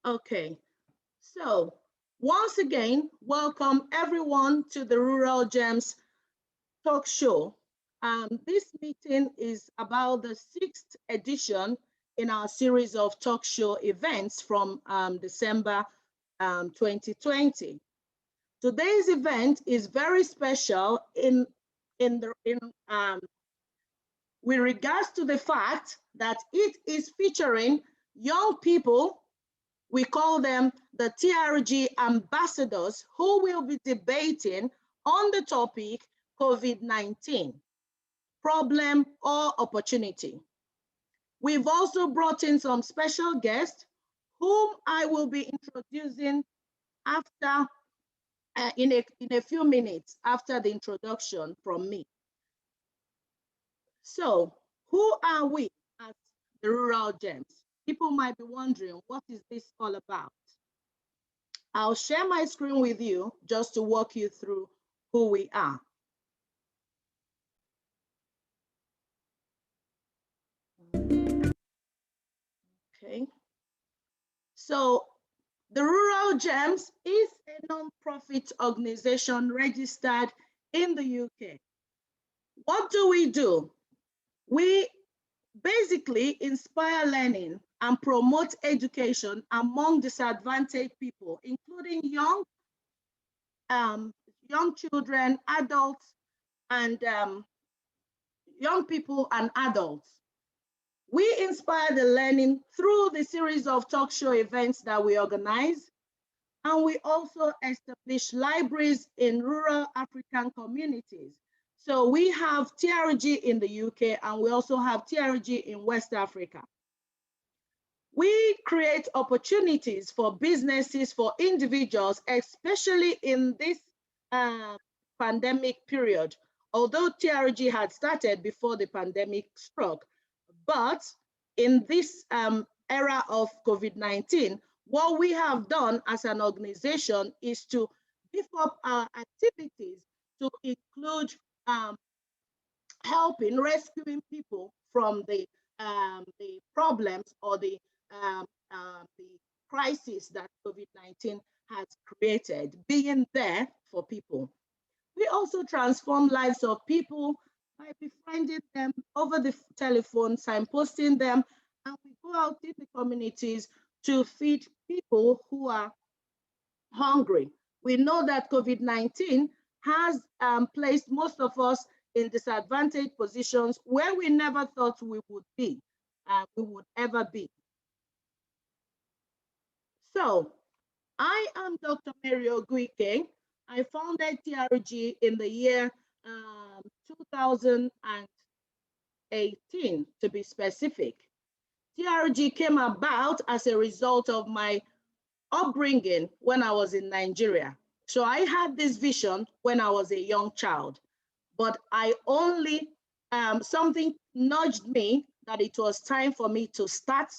Okay, so once again, welcome everyone to the Rural Gems talk show. This meeting is about the sixth edition in our series of talk show events from December 2020. Today's event is very special in the in with regards to the fact that it is featuring young people. We call them the TRG ambassadors who will be debating on the topic COVID-19, problem or opportunity. We've also brought in some special guests whom I will be introducing after in a few minutes after the introduction from me. So, who are we at the Rural Gems? People might be wondering, what is this all about? I'll share my screen with you just to walk you through who we are. Okay. So the Rural Gems is a non-profit organization registered in the UK. What do? We basically inspire learning and promote education among disadvantaged people, including young children, adults, and young people and adults. We inspire the learning through the series of talk show events that we organize, and we also establish libraries in rural African communities. So we have TRG in the UK, and we also have TRG in West Africa. We create opportunities for businesses, for individuals, especially in this pandemic period. Although TRG had started before the pandemic struck, but in this era of COVID-19, what we have done as an organization is to beef up our activities to include helping, rescuing people from the problems or the crisis that COVID-19 has created, being there for people. We also transform lives of people by befriending them over the telephone, signposting them, and we go out in the communities to feed people who are hungry. We know that COVID-19 has placed most of us in disadvantaged positions where we never thought we would ever be. So, I am Dr. Mary Oguike. I founded TRG in the year 2018, to be specific. TRG came about as a result of my upbringing when I was in Nigeria. So I had this vision when I was a young child, but something nudged me that it was time for me to start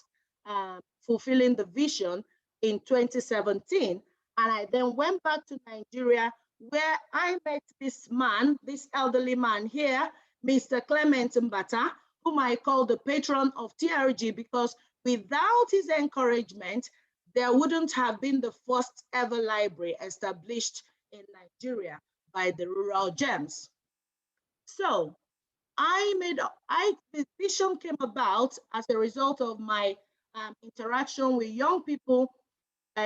fulfilling the vision in 2017. And I then went back to Nigeria where I met this man, this elderly man here, Mr. Clement Mbata, whom I call the patron of TRG, because without his encouragement, there wouldn't have been the first ever library established in Nigeria by the Rural Gems. So the vision came about as a result of my interaction with young people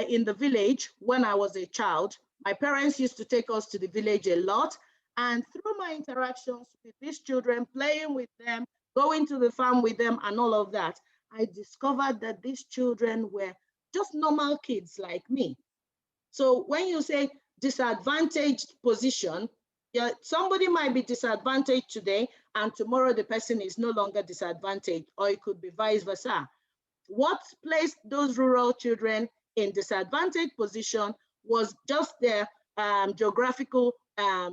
in the village when I was a child. My parents used to take us to the village a lot, and through my interactions with these children, playing with them, going to the farm with them and all of that, I discovered that these children were just normal kids like me. So when you say disadvantaged position, yeah, somebody might be disadvantaged today and tomorrow the person is no longer disadvantaged, or it could be vice versa. What placed those rural children in disadvantaged position was just their geographical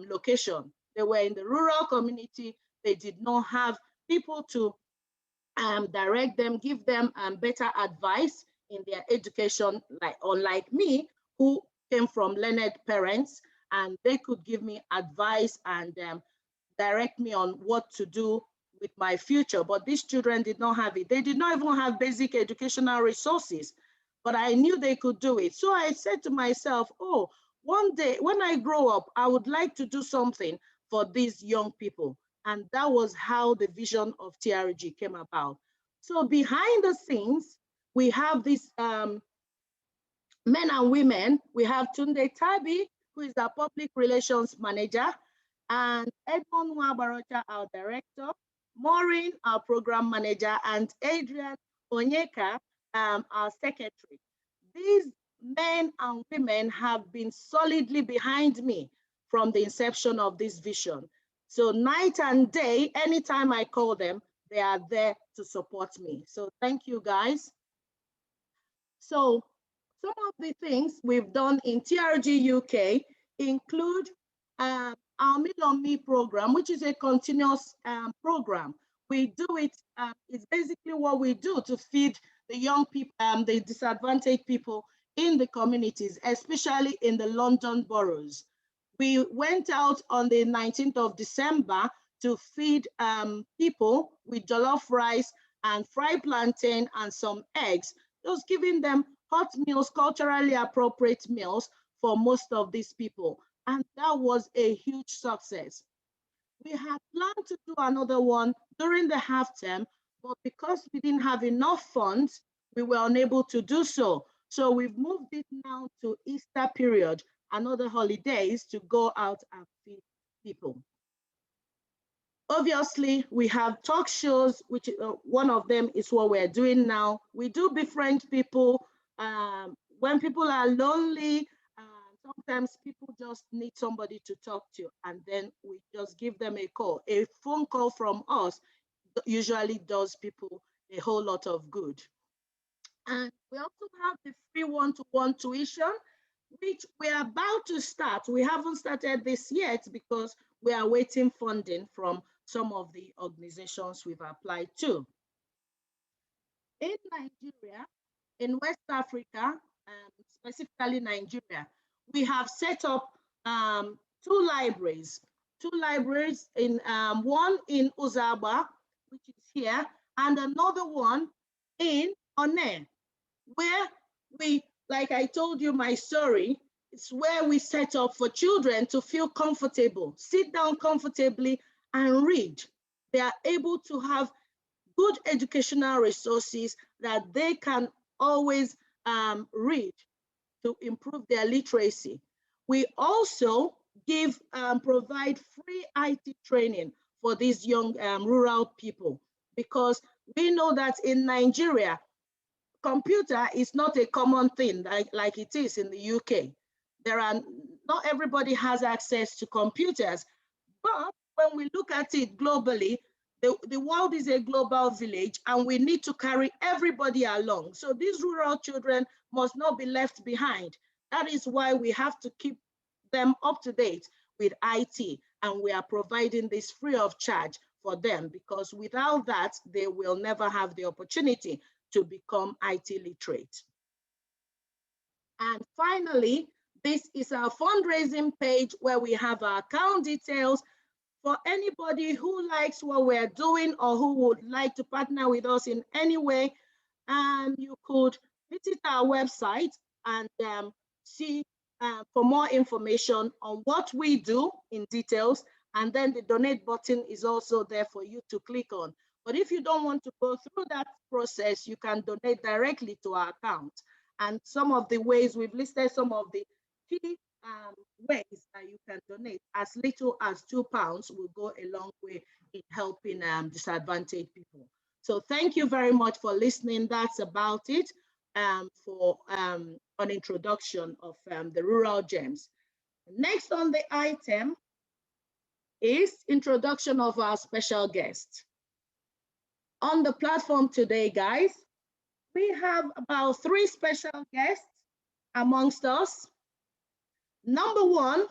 location. They were in the rural community. They did not have people to direct them, give them better advice in their education, unlike me, who came from learned parents, and they could give me advice and direct me on what to do with my future. But these children did not have it. They did not even have basic educational resources. but I knew they could do it. So I said to myself, oh, one day when I grow up, I would like to do something for these young people. And that was how the vision of TRG came about. So behind the scenes, we have these men and women. We have Tunde Tabi, who is our public relations manager, and Edmond Nwabarocha, our director, Maureen, our program manager, and Adrian Onyeka, our secretary. These men and women have been solidly behind me from the inception of this vision. So night and day, anytime I call them, they are there to support me. So thank you, guys. So some of the things we've done in TRG UK include our Meal on Me program, which is a continuous program. We do it, it's basically what we do to feed the young people, the disadvantaged people in the communities, especially in the London boroughs. We went out on the 19th of December to feed people with jollof rice and fried plantain and some eggs, just giving them hot meals, culturally appropriate meals for most of these people. And that was a huge success. We had planned to do another one during the half term, but because we didn't have enough funds, we were unable to do so. So we've moved it now to Easter period and other holidays to go out and feed people. Obviously, we have talk shows, which one of them is what we're doing now. We do befriend people. When people are lonely, sometimes people just need somebody to talk to, and then we just give them a call. A phone call from us usually does people a whole lot of good. And we also have the free one-to-one tuition, which we are about to start. We haven't started this yet because we are waiting funding from some of the organizations we've applied to. In Nigeria, in West Africa, specifically Nigeria, we have set up two libraries. In one in Uzaba, which is here, and another one in One, where we, like I told you my story, it's where we set up for children to feel comfortable, sit down comfortably and read. They are able to have good educational resources that they can always read to improve their literacy. We also provide free IT training for these young rural people, because we know that in Nigeria, computer is not a common thing like it is in the UK. Not everybody has access to computers, but when we look at it globally, the world is a global village and we need to carry everybody along. So these rural children must not be left behind. That is why we have to keep them up to date with IT, and we are providing this free of charge for them, because without that, they will never have the opportunity to become IT literate. And finally, this is our fundraising page where we have our account details. For anybody who likes what we're doing or who would like to partner with us in any way, you could visit our website and see for more information on what we do in details. And then the donate button is also there for you to click on. But if you don't want to go through that process, you can donate directly to our account. And some of the ways, we've listed some of the key ways that you can donate. As little as £2 will go a long way in helping disadvantaged people. So thank you very much for listening. That's about it for an introduction of the Rural Gems. Next on the item is introduction of our special guest. On the platform today, guys, we have about 3 special guests amongst us. Number one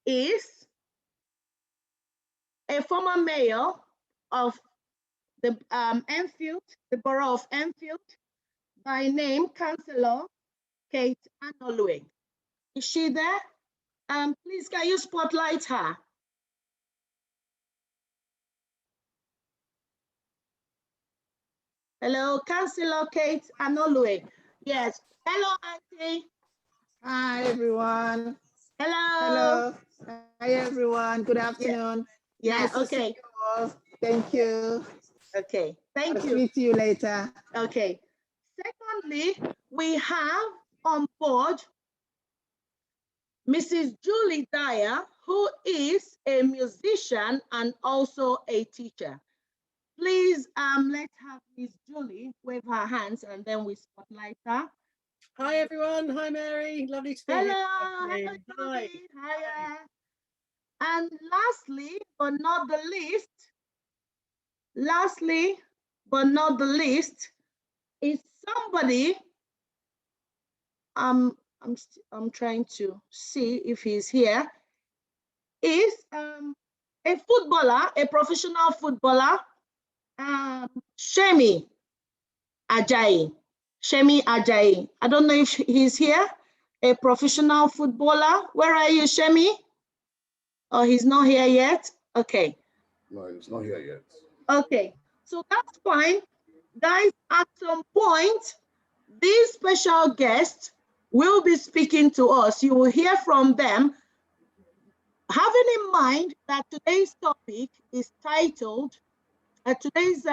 is a former mayor of the Enfield, the borough of Enfield, by name Councillor Kate Anolue. Is she there? Please, can you spotlight her? Hello, Councillor Kate Anolue. Yes. Hello, Auntie. Hi, everyone. Hello. Hello. Hi, everyone. Good Yeah. afternoon. Yeah. Nice to see Okay. you all. Thank you. Okay. I'll Thank you. speak to you later. Okay. Secondly, we have on board Mrs. Julie Dyer, who is a musician and also a teacher. Please, let's have Miss Julie wave her hands and then we spotlight her. Hi everyone. Hi Mary. Lovely to be here. Hello, This hello, afternoon. Hi. Julie. Hiya. And lastly, but not the least, is somebody. I'm trying to see if he's here. Is a footballer, a professional footballer, Shemi Ajayi. Shemi Ajayi. I don't know if he's here. A professional footballer. Where are you, Shemi? Oh, he's not here yet. Okay. No, it's not here yet. Okay. So that's fine. Guys, at some point, these special guests will be speaking to us. You will hear from them, having in mind that today's topic is titled, today's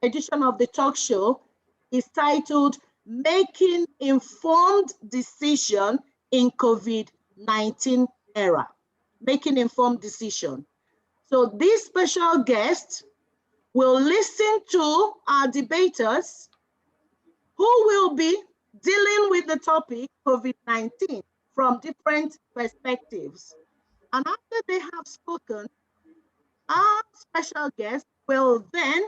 edition of the talk show is titled Making Informed Decision in COVID-19 Era. Making informed decision. So these special guests will listen to our debaters who will be dealing with the topic COVID-19 from different perspectives. And after they have spoken, our special guest will then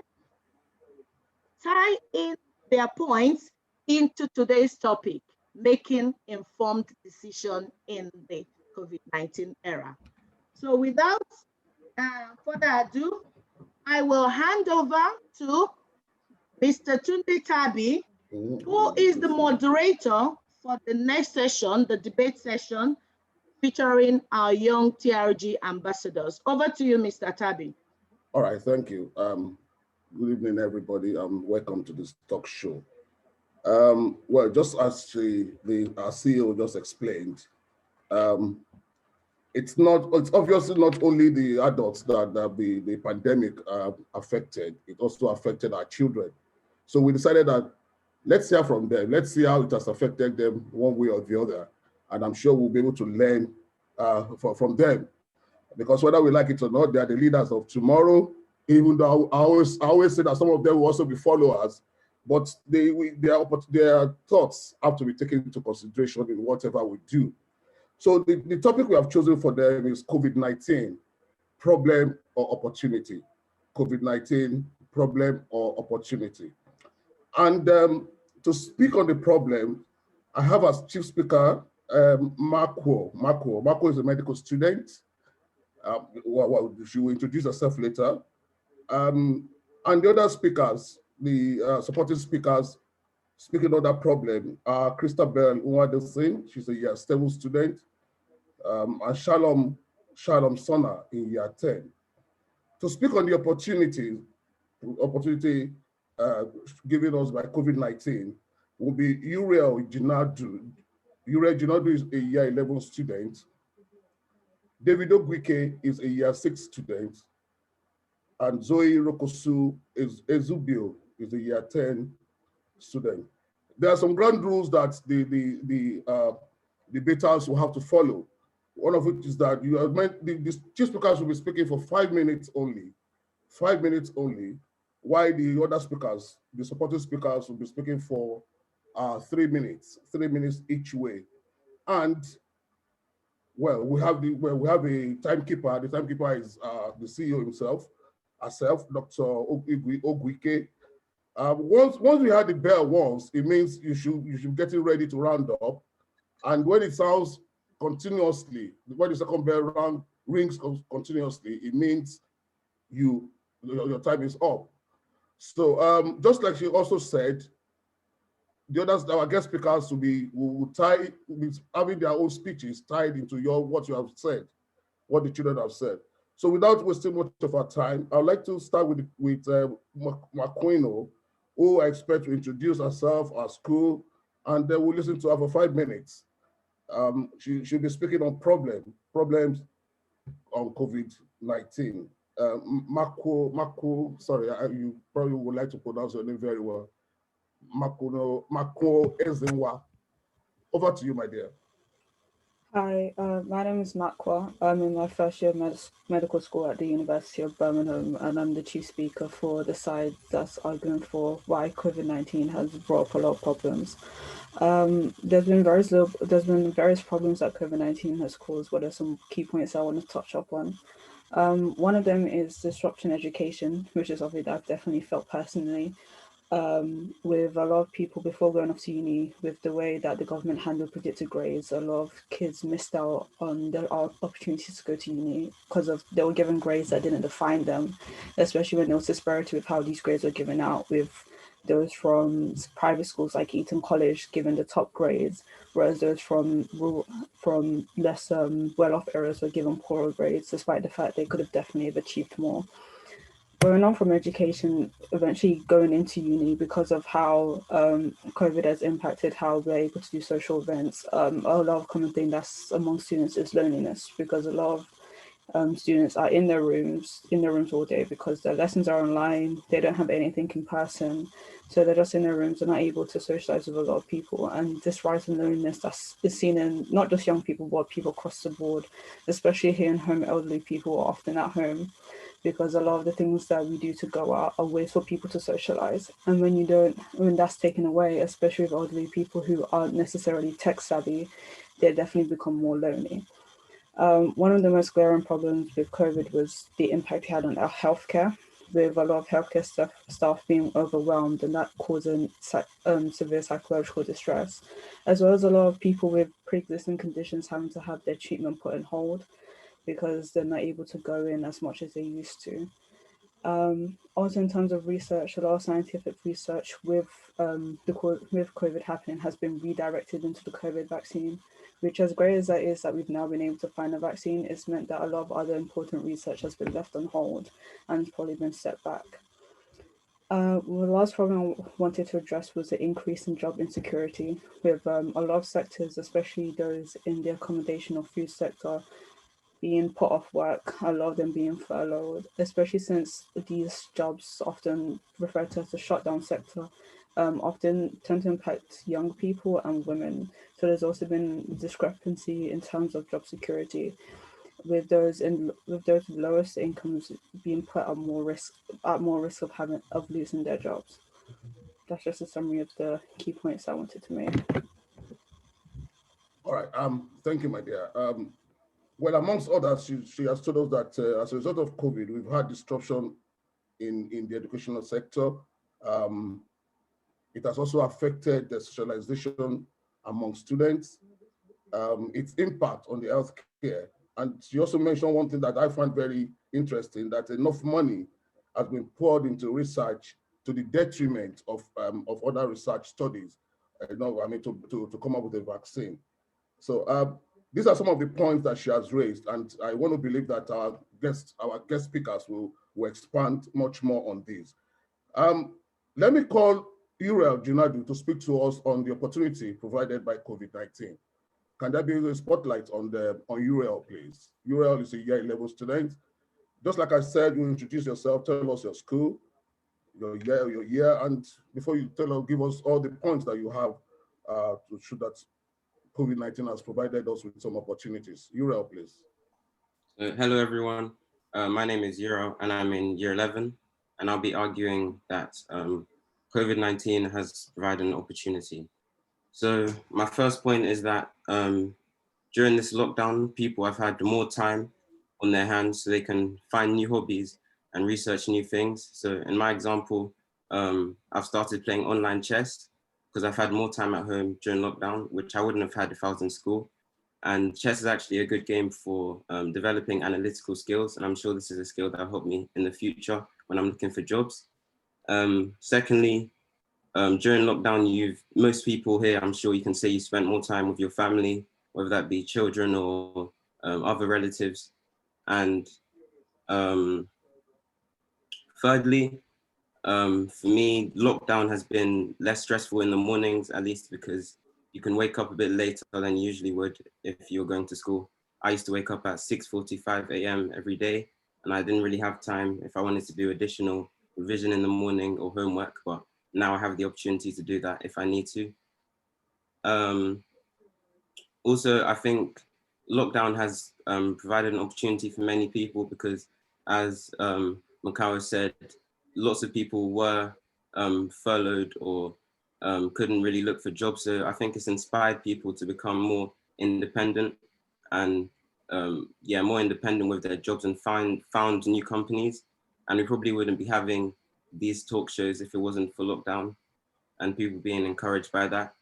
tie in their points into today's topic, making informed decision in the COVID-19 era. So without further ado, I will hand over to Mr. Tunde Tabi, who is the moderator for the next session, the debate session, featuring our young TRG ambassadors. Over to you, Mr. Tabi. All right, thank you. Good evening, everybody. Welcome to this talk show. Well, just as our CEO just explained, um, it's obviously not only the adults that the pandemic affected, it also affected our children. So we decided that let's hear from them. Let's see how it has affected them one way or the other. And I'm sure we'll be able to learn from them. Because whether we like it or not, they are the leaders of tomorrow. Even though I always say that some of them will also be followers, but their thoughts have to be taken into consideration in whatever we do. So the topic we have chosen for them is COVID-19, problem or opportunity. COVID-19, problem or opportunity. And to speak on the problem, I have as chief speaker Marco. Marco is a medical student. She will introduce herself later. And the other speakers, the supporting speakers, speaking on that problem, Christabel Nwadosin, she's a year 7 student, and Shalom Sona in year 10. To speak on the opportunity uh, given us by COVID-19 will be Uriel Jinadu. Uriel Jinadu is a year 11 student. David Ogwike is a year 6 student. And Zoe Rokosu is Ezubio is a year 10 student. There are some ground rules that the debaters will have to follow. One of which is that you are meant the chief speakers will be speaking for 5 minutes only. 5 minutes only, while the other speakers, the supporting speakers, will be speaking for 3 minutes each way. And well, we have a timekeeper. The timekeeper is the CEO himself, herself, Dr. Ogwike. Once we had the bell once, it means you should get it ready to round up. And when it sounds continuously, when the second bell rings continuously, it means your time is up. So just like she also said, the others, our guest speakers will be having their own speeches tied into what you have said, what the children have said. So without wasting much of our time, I'd like to start with Makwino, who I expect to introduce herself, our school, and then we'll listen to her for 5 minutes. She'll be speaking on problems on COVID-19. Mako, sorry, you probably would like to pronounce your name very well. Mako Ezenwa. Over to you, my dear. Hi, my name is Makwa. I'm in my first year of medical school at the University of Birmingham, and I'm the chief speaker for the side that's arguing for why COVID-19 has brought up a lot of problems. There's been various problems that COVID-19 has caused, but there's some key points I want to touch up on. One of them is disruption in education, which is something that I've definitely felt personally. With a lot of people before going off to uni, with the way that the government handled predicted grades, a lot of kids missed out on their opportunities to go to uni because they were given grades that didn't define them, especially when there was disparity with how these grades were given out, with those from private schools like Eton College given the top grades, whereas those from less well-off areas were given poorer grades, despite the fact they could have definitely have achieved more. Going on from education, eventually going into uni, because of how COVID has impacted how we're able to do social events, a lot of common thing that's among students is loneliness, because a lot of students are in their rooms all day because their lessons are online, they don't have anything in person, so they're just in their rooms and not able to socialize with a lot of people. And this rise in loneliness is seen in not just young people, but people across the board, especially here in home. Elderly people are often at home, because a lot of the things that we do to go out are ways for people to socialize. And when that's taken away, especially with elderly people who aren't necessarily tech savvy, they definitely become more lonely. One of the most glaring problems with COVID was the impact it had on our healthcare, with a lot of healthcare staff being overwhelmed, and that causing severe psychological distress, as well as a lot of people with pre-existing conditions having to have their treatment put on hold because they're not able to go in as much as they used to. Also, in terms of research, a lot of scientific research with COVID happening has been redirected into the COVID vaccine, which, as great as that is that we've now been able to find a vaccine, it's meant that a lot of other important research has been left on hold and has probably been set back. The last problem I wanted to address was the increase in job insecurity, with a lot of sectors, especially those in the accommodation or food sector, being put off work, a lot of them being furloughed, especially since these jobs, often referred to as the shutdown sector, often tend to impact young people and women. So there's also been discrepancy in terms of job security, with those with lowest incomes being put at more risk of losing their jobs. That's just a summary of the key points I wanted to make. All right. Thank you, my dear. Well, amongst others, she has told us that as a result of COVID, we've had disruption in the educational sector. It has also affected the socialization among students, its impact on the healthcare. And she also mentioned one thing that I find very interesting, that enough money has been poured into research to the detriment of other research studies, to come up with a vaccine. So these are some of the points that she has raised, and I want to believe that our guest speakers will expand much more on this. Let me call Uriel Junadu to speak to us on the opportunity provided by COVID-19. Can there be a spotlight on Uriel, please? Uriel is a year 11 student. Just like I said, you introduce yourself, tell us your school, your year, and before you give us all the points that you have to show that COVID-19 has provided us with some opportunities. Uriel, please. Hello, everyone. My name is Uriel, and I'm in year 11, and I'll be arguing that COVID-19 has provided an opportunity. So my first point is that during this lockdown, people have had more time on their hands so they can find new hobbies and research new things. So in my example, I've started playing online chess because I've had more time at home during lockdown, which I wouldn't have had if I was in school. And chess is actually a good game for developing analytical skills. And I'm sure this is a skill that will help me in the future when I'm looking for jobs. Secondly, during lockdown, most people here, I'm sure you can say you spent more time with your family, whether that be children or other relatives. And thirdly, For me, lockdown has been less stressful in the mornings, at least because you can wake up a bit later than you usually would if you're going to school. I used to wake up at 6:45 a.m. every day, and I didn't really have time if I wanted to do additional revision in the morning or homework, but now I have the opportunity to do that if I need to. Also, I think lockdown has provided an opportunity for many people because, as Makawa said, lots of people were furloughed or couldn't really look for jobs. So I think it's inspired people to become more independent and more independent with their jobs and found new companies. And we probably wouldn't be having these talk shows if it wasn't for lockdown and people being encouraged by that.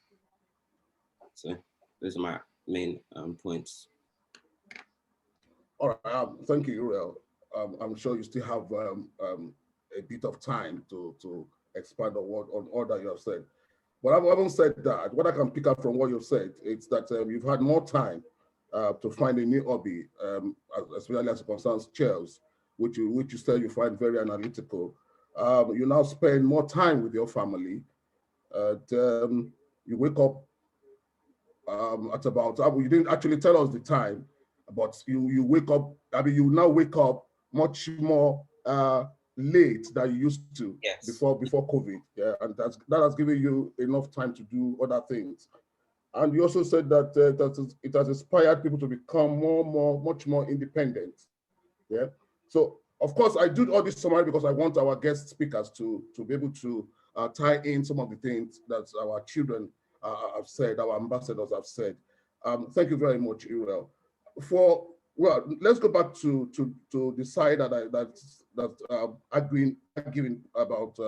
So those are my main points. All right, thank you, Uriel. I'm sure you still have a bit of time to expand on all that you have said. But I haven't said that. What I can pick up from what you've said is that you've had more time to find a new hobby, especially as it concerns chess, which you said you find very analytical. You now spend more time with your family. And, you wake up at about, you didn't actually tell us the time, but you wake up, you now wake up much more late than you used to. Yes. before COVID. Yeah, and that has given you enough time to do other things. And you also said that it has inspired people to become much more independent. Yeah. So of course I do all this summary because I want our guest speakers to be able to tie in some of the things that our children have said, our ambassadors have said. Thank you very much, Uriel. Let's go back to the side that arguing about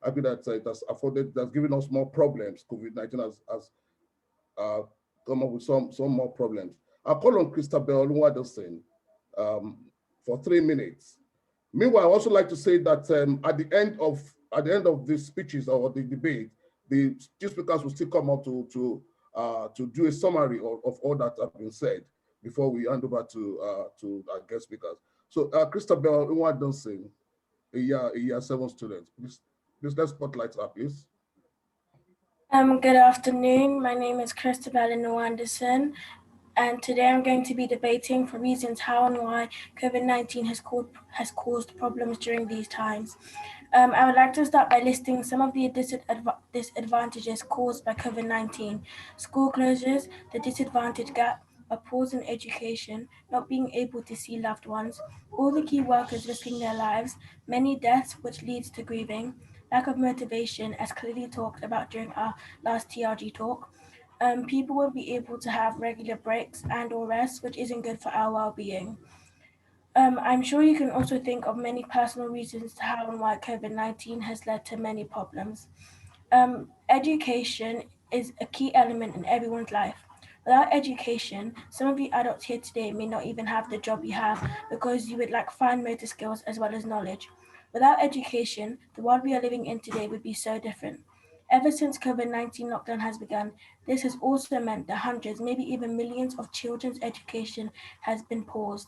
arguing that it has afforded, that's given us more problems. COVID-19 has come up with some more problems. I'll call on Christabel Nwadosin for 3 minutes. Meanwhile, I also like to say that at the end of the speeches or the debate, the chief speakers will still come up to do a summary of all that have been said before we hand over to our guest speakers. So Christabel Nwadosin, a year 7 student, please let's spotlight her, please. Good afternoon. My name is Christabel Anderson, and today I'm going to be debating for reasons how and why COVID-19 has caused problems during these times. I would like to start by listing some of the disadvantages caused by COVID-19. School closures, the disadvantage gap, a pause in education, not being able to see loved ones, all the key workers risking their lives, many deaths which leads to grieving, lack of motivation as clearly talked about during our last TRG talk. People won't be able to have regular breaks and or rest, which isn't good for our well-being. I'm sure you can also think of many personal reasons to how and why COVID-19 has led to many problems. Education is a key element in everyone's life. Without education, some of you adults here today may not even have the job you have because you would lack fine motor skills as well as knowledge. Without education, the world we are living in today would be so different. Ever since COVID-19 lockdown has begun, this has also meant that hundreds, maybe even millions of children's education has been paused.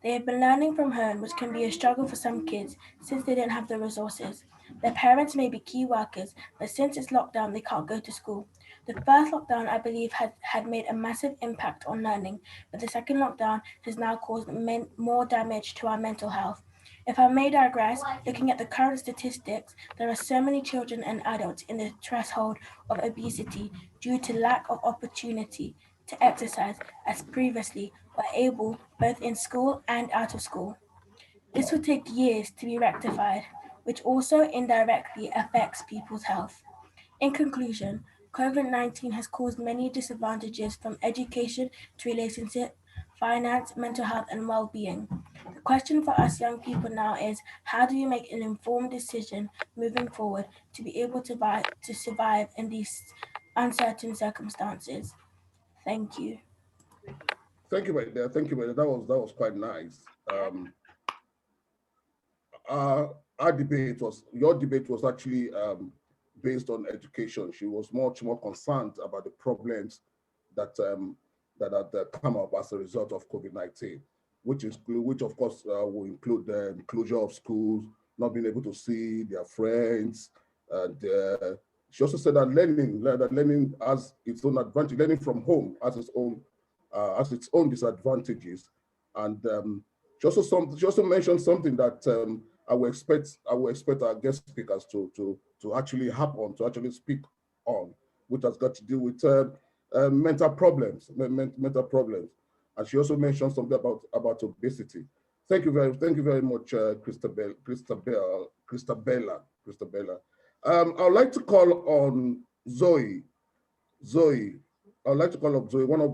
They have been learning from home, which can be a struggle for some kids since they don't have the resources. Their parents may be key workers, but since it's lockdown, they can't go to school. The first lockdown, I believe, had made a massive impact on learning, but the second lockdown has now caused more damage to our mental health. If I may digress, looking at the current statistics, there are so many children and adults in the threshold of obesity due to lack of opportunity to exercise as previously were able both in school and out of school. This will take years to be rectified, which also indirectly affects people's health. In conclusion, COVID-19 has caused many disadvantages from education to relationship, finance, mental health, and well-being. The question for us young people now is, how do you make an informed decision moving forward to be able to survive in these uncertain circumstances? Thank you. Thank you, my dear. Thank you, my dear. That was quite nice. Your debate was actually based on education. She was much more concerned about the problems that had come up as a result of COVID-19, which of course will include the closure of schools, not being able to see their friends. And she also said that learning has its own advantage. Learning from home has its own disadvantages. And she also mentioned something that I will expect our guest speakers to actually to actually speak on, which has got to do with mental problems. And she also mentioned something about obesity. Thank you very much, Christabella. I'd like to call on Zoe. I'd like to call up Zoe, one of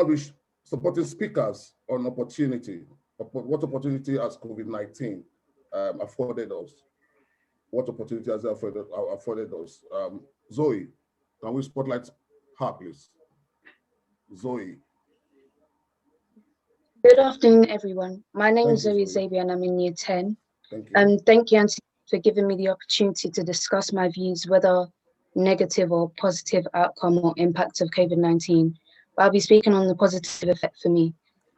the supporting speakers on opportunity. What opportunity has COVID-19 afforded us? What opportunity has it afforded us? Zoe, can we spotlight her, please? Zoe. Good afternoon, everyone. My name is Zoe Zoe. Xavier and I'm in year 10. Thank you. Thank you, Auntie, for giving me the opportunity to discuss my views, whether negative or positive outcome or impact of COVID-19. I'll be speaking on the positive effect for me.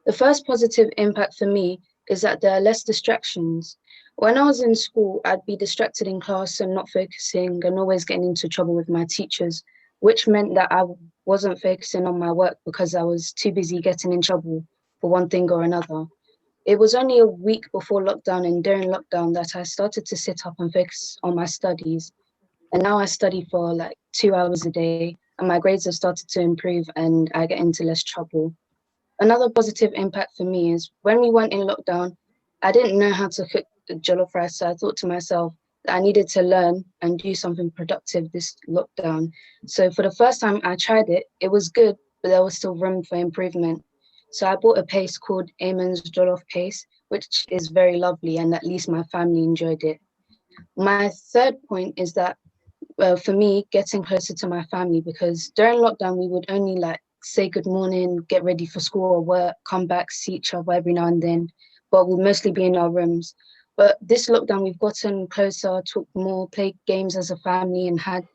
The first positive impact for me is that there are less distractions. When I was in school, I'd be distracted in class and not focusing and always getting into trouble with my teachers, which meant that I wasn't focusing on my work because I was too busy getting in trouble for one thing or another. It was only a week before lockdown and during lockdown that I started to sit up and focus on my studies. And now I study for like 2 hours a day and my grades have started to improve and I get into less trouble. Another positive impact for me is when we went in lockdown, I didn't know how to cook the jollof rice. So I thought to myself that I needed to learn and do something productive this lockdown. So for the first time I tried it, it was good, but there was still room for improvement. So I bought a paste called Eamon's Jollof Paste, which is very lovely and at least my family enjoyed it. My third point is that for me, getting closer to my family, because during lockdown, we would only like say good morning, get ready for school or work, come back, see each other every now and then, but we'd mostly be in our rooms. But this lockdown, we've gotten closer, talked more, played games as a family and had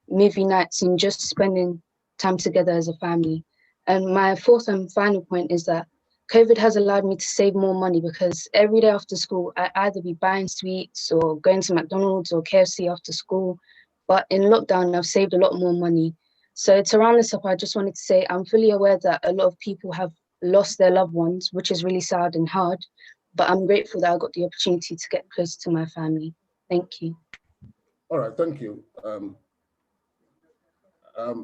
movie nights and just spending time together as a family. And my fourth and final point is that COVID has allowed me to save more money because every day after school, I either be buying sweets or going to McDonald's or KFC after school. But in lockdown, I've saved a lot more money. So to round this up, I just wanted to say I'm fully aware that a lot of people have lost their loved ones, which is really sad and hard. But I'm grateful that I got the opportunity to get closer to my family. Thank you. All right, thank you.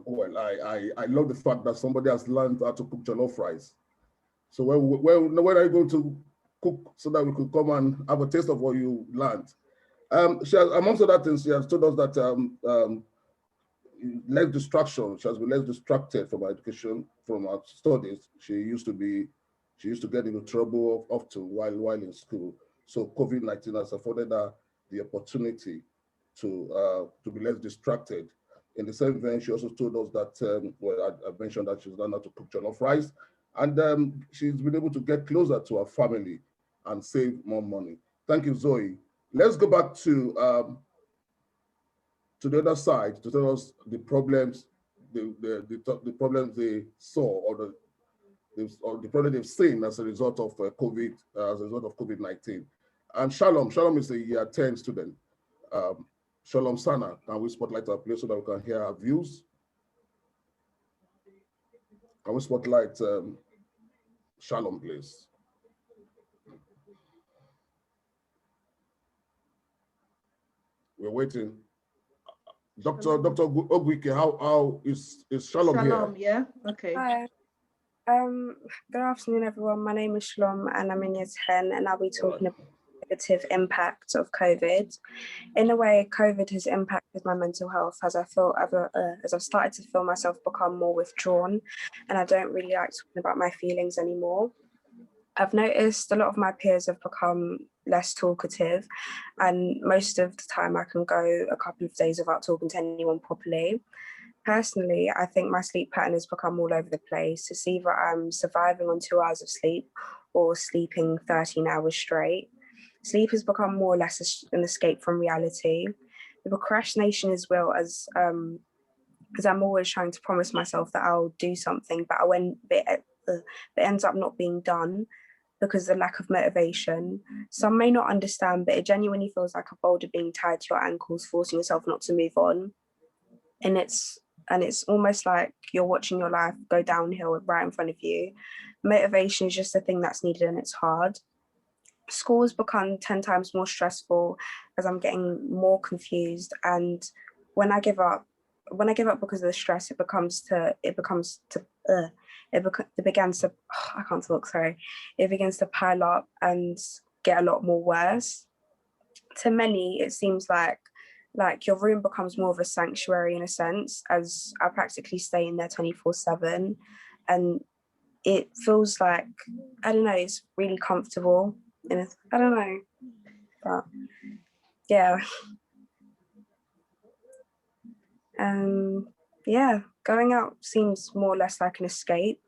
Well, I love the fact that somebody has learned how to cook jollof rice. So when are you going to cook so that we could come and have a taste of what you learned? She has, amongst other things, she has told us that less distraction. She has been less distracted from her education, from her studies. She used to get into trouble often while in school. So COVID-19 has afforded her the opportunity to be less distracted. In the same vein, she also told us that, I mentioned that she's learned how to cook jollof rice, and she's been able to get closer to her family and save more money. Thank you, Zoe. Let's go back to the other side to tell us the problems, the problems they saw, or the problem they've seen as a result of COVID-19. And Shalom is a year 10 student. Shalom Sana, can we spotlight our place so that we can hear our views? Can we spotlight Shalom, please? We're waiting. Dr. Ogwike, how is Shalom here? Shalom, yeah, okay. Hi. Good afternoon, everyone. My name is Shalom and I'm in year 10 and I'll be talking about the negative impact of COVID. In a way, COVID has impacted my mental health as I've started to feel myself become more withdrawn and I don't really like talking about my feelings anymore. I've noticed a lot of my peers have become less talkative and most of the time I can go a couple of days without talking to anyone properly. Personally, I think my sleep pattern has become all over the place. It's either I'm surviving on 2 hours of sleep or sleeping 13 hours straight. Sleep has become more or less an escape from reality. The procrastination as well as I'm always trying to promise myself that I'll do something, but it ends up not being done. because of the lack of motivation. Some may not understand, but it genuinely feels like a boulder being tied to your ankles, forcing yourself not to move on. And it's almost like you're watching your life go downhill right in front of you. Motivation is just a thing that's needed, and it's hard. School's become 10 times more stressful as I'm getting more confused. And when I give up because of the stress, it begins to pile up and get a lot more worse. To many, it seems like your room becomes more of a sanctuary in a sense, as I practically stay in there 24/7, and it feels like, I don't know, it's really comfortable. And I don't know, but yeah. Yeah, going out seems more or less like an escape.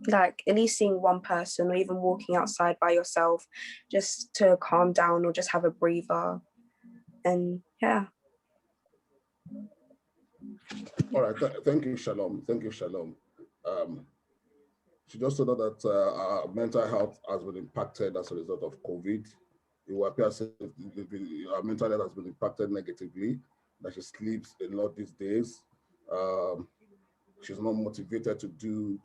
Like at least seeing one person, or even walking outside by yourself just to calm down or just have a breather. And yeah. All right, thank you, Shalom. Thank you, Shalom. She just said that our mental health has been impacted as a result of COVID. It will appear as if our mental health has been impacted negatively, that she sleeps a lot these days. She's not motivated to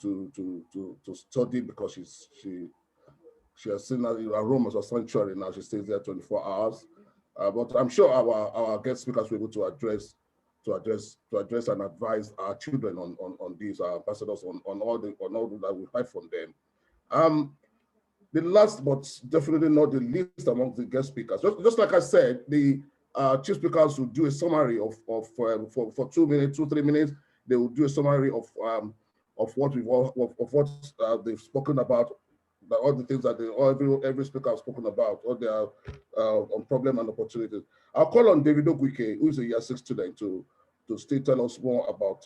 study because she has seen that her room as a sanctuary. Now she stays there 24 hours. But I'm sure our guest speakers will be able to address and advise our children on these, our ambassadors on all that we heard from them. The last, but definitely not the least among the guest speakers, just like I said, the chief speakers will do a summary for 2 minutes, 2-3 minutes. They will do a summary of what they've spoken about, all the things that every speaker has spoken about, all their on problem and opportunities. I'll call on David Ogwike, who is a year 6 student, to still tell us more about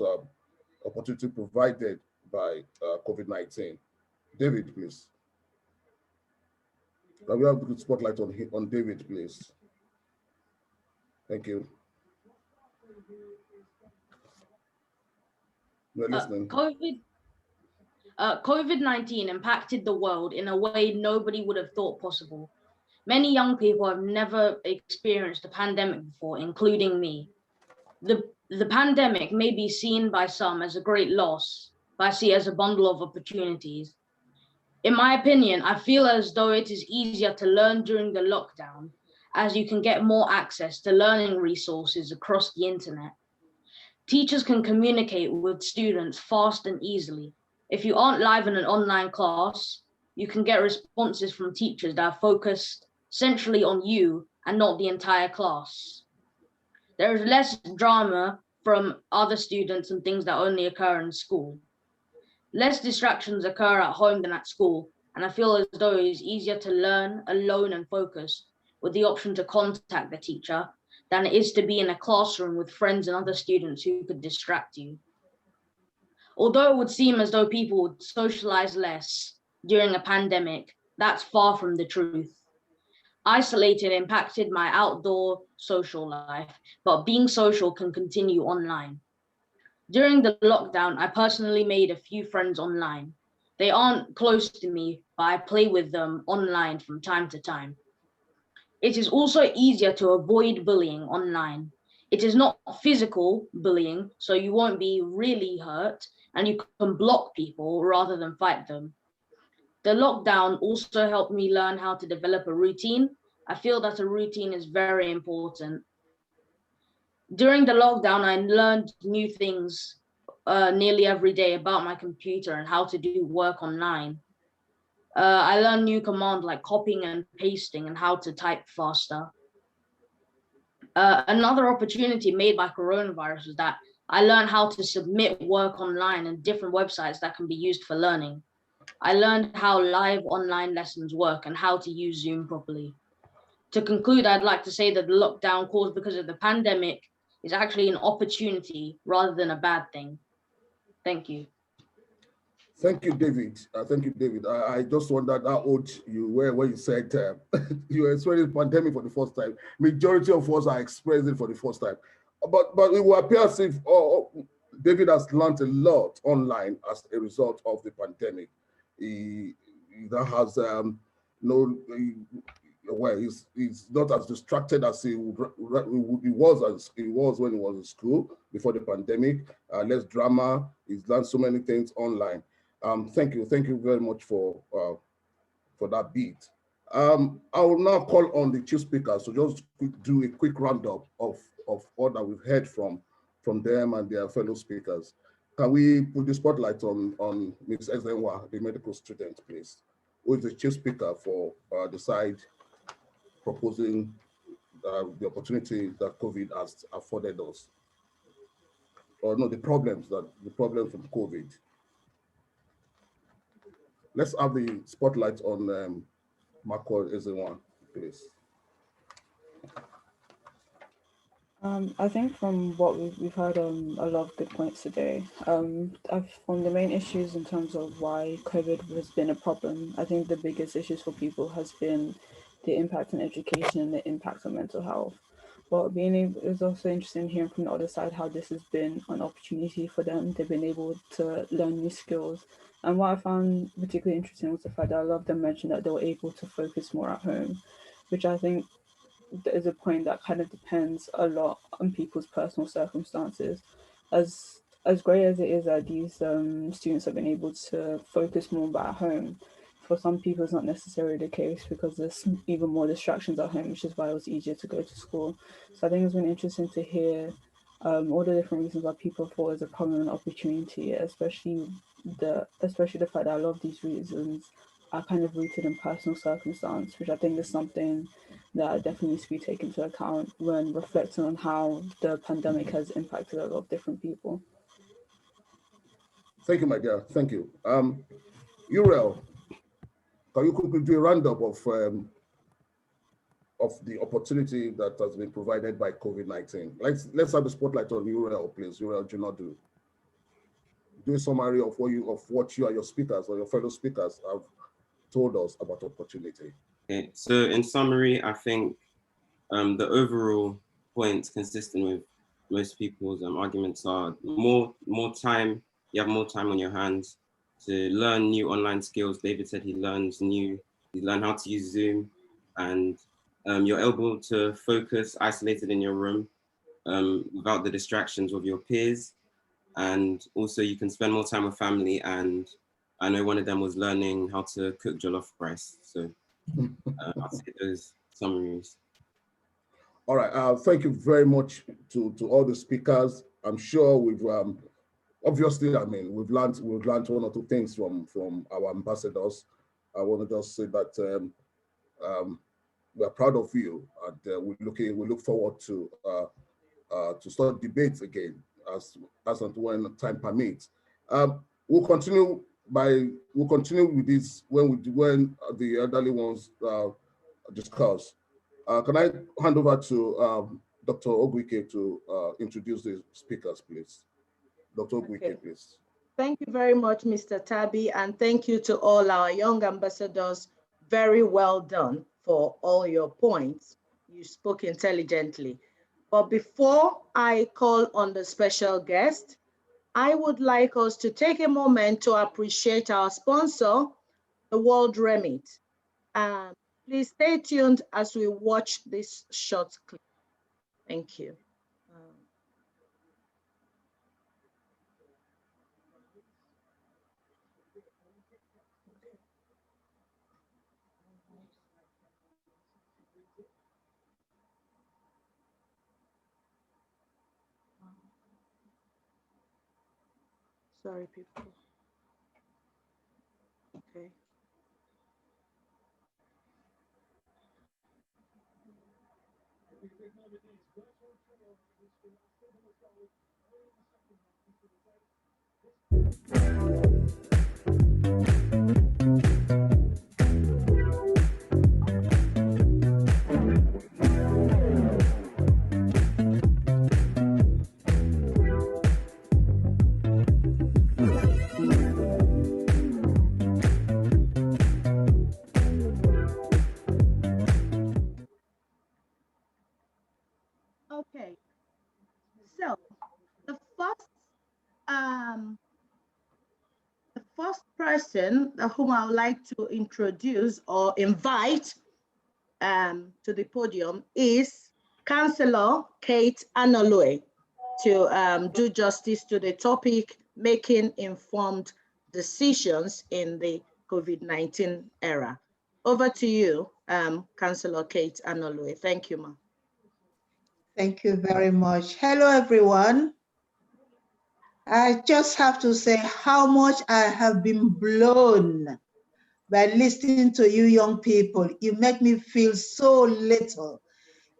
opportunity provided by COVID-19. David, please. Can we have the spotlight on David, please? Thank you. We're listening. COVID-19 impacted the world in a way nobody would have thought possible. Many young people have never experienced a pandemic before, including me. The pandemic may be seen by some as a great loss, but I see it as a bundle of opportunities. In my opinion, I feel as though it is easier to learn during the lockdown, as you can get more access to learning resources across the internet. Teachers can communicate with students fast and easily. If you aren't live in an online class, you can get responses from teachers that are focused centrally on you and not the entire class. There is less drama from other students and things that only occur in school. Less distractions occur at home than at school, and I feel as though it is easier to learn alone and focus with the option to contact the teacher than it is to be in a classroom with friends and other students who could distract you. Although it would seem as though people would socialize less during a pandemic, that's far from the truth. Isolated impacted my outdoor social life, but being social can continue online. During the lockdown, I personally made a few friends online. They aren't close to me, but I play with them online from time to time. It is also easier to avoid bullying online. It is not physical bullying, so you won't be really hurt, and you can block people rather than fight them. The lockdown also helped me learn how to develop a routine. I feel that a routine is very important. During the lockdown, I learned new things nearly every day about my computer and how to do work online. I learned new commands like copying and pasting and how to type faster. Another opportunity made by coronavirus was that I learned how to submit work online and different websites that can be used for learning. I learned how live online lessons work and how to use Zoom properly. To conclude, I'd like to say that the lockdown caused because of the pandemic is actually an opportunity rather than a bad thing. Thank you. Thank you, David. Thank you, David. I just wondered how old you were when you said you were experiencing pandemic for the first time. Majority of us are experiencing it for the first time. But it will appear as if David has learned a lot online as a result of the pandemic. that has no, well, he's not as distracted as he was when he was in school before the pandemic. Less drama. He's learned so many things online. Thank you very much for that beat. I will now call on the chief speakers to just do a quick roundup of all that we've heard from them and their fellow speakers. Can we put the spotlight on Ms. Ezenwa, the medical student, please, who is the chief speaker for the side proposing the opportunity that COVID has afforded us, or no, the problems from COVID. Let's have the spotlight on Marco Ezenwa, please. I think from what we've heard a lot of good points today. From the main issues in terms of why COVID has been a problem, I think the biggest issues for people has been the impact on education and the impact on mental health. But it's also interesting hearing from the other side how this has been an opportunity for them. They've been able to learn new skills. And what I found particularly interesting was the fact that a lot of them mentioned that they were able to focus more at home, which I think is a point that kind of depends a lot on people's personal circumstances. As great as it is that these students have been able to focus more at home, for some people it's not necessarily the case because there's even more distractions at home, which is why it was easier to go to school. So I think it's been interesting to hear all the different reasons why people thought it was a problem and opportunity, especially the fact that a lot of these reasons are kind of rooted in personal circumstance, which I think is something that definitely needs to be taken into account when reflecting on how the pandemic has impacted a lot of different people. Thank you, my dear. Thank you. Uriel, can you quickly do a roundup of the opportunity that has been provided by COVID-19? Let's have a spotlight on Uriel, please. Uriel Junadu. Do a summary of what you and your speakers or your fellow speakers have told us about opportunity. Okay, so in summary, I think the overall points consistent with most people's arguments are more time. You have more time on your hands to learn new online skills. David said he learned how to use Zoom, and you're able to focus isolated in your room without the distractions of your peers. And also you can spend more time with family. And I know one of them was learning how to cook jollof rice. So I'll say those summaries. All right, thank you very much to all the speakers. I'm sure we've obviously, I mean, we've learned one or two things from our ambassadors. I want to just say that we're proud of you, and we look forward to start debates again as and when time permits. We'll continue with this when the elderly ones discuss. Can I hand over to Dr. Ogwike to introduce the speakers, please? Dr. Ogwike, okay. Please. Thank you very much, Mr. Tabi, and thank you to all our young ambassadors. Very well done for all your points. You spoke intelligently. But before I call on the special guest, I would like us to take a moment to appreciate our sponsor, the World Remit. Please stay tuned as we watch this short clip. Thank you. Sorry, people. Okay. Okay, so the first person whom I would like to introduce or invite to the podium is Councillor Kate Anoloue to do justice to the topic, making informed decisions in the COVID-19 era. Over to you, Councillor Kate Anoloue. Thank you, ma'am. Thank you very much. Hello, everyone. I just have to say how much I have been blown by listening to you young people. You make me feel so little.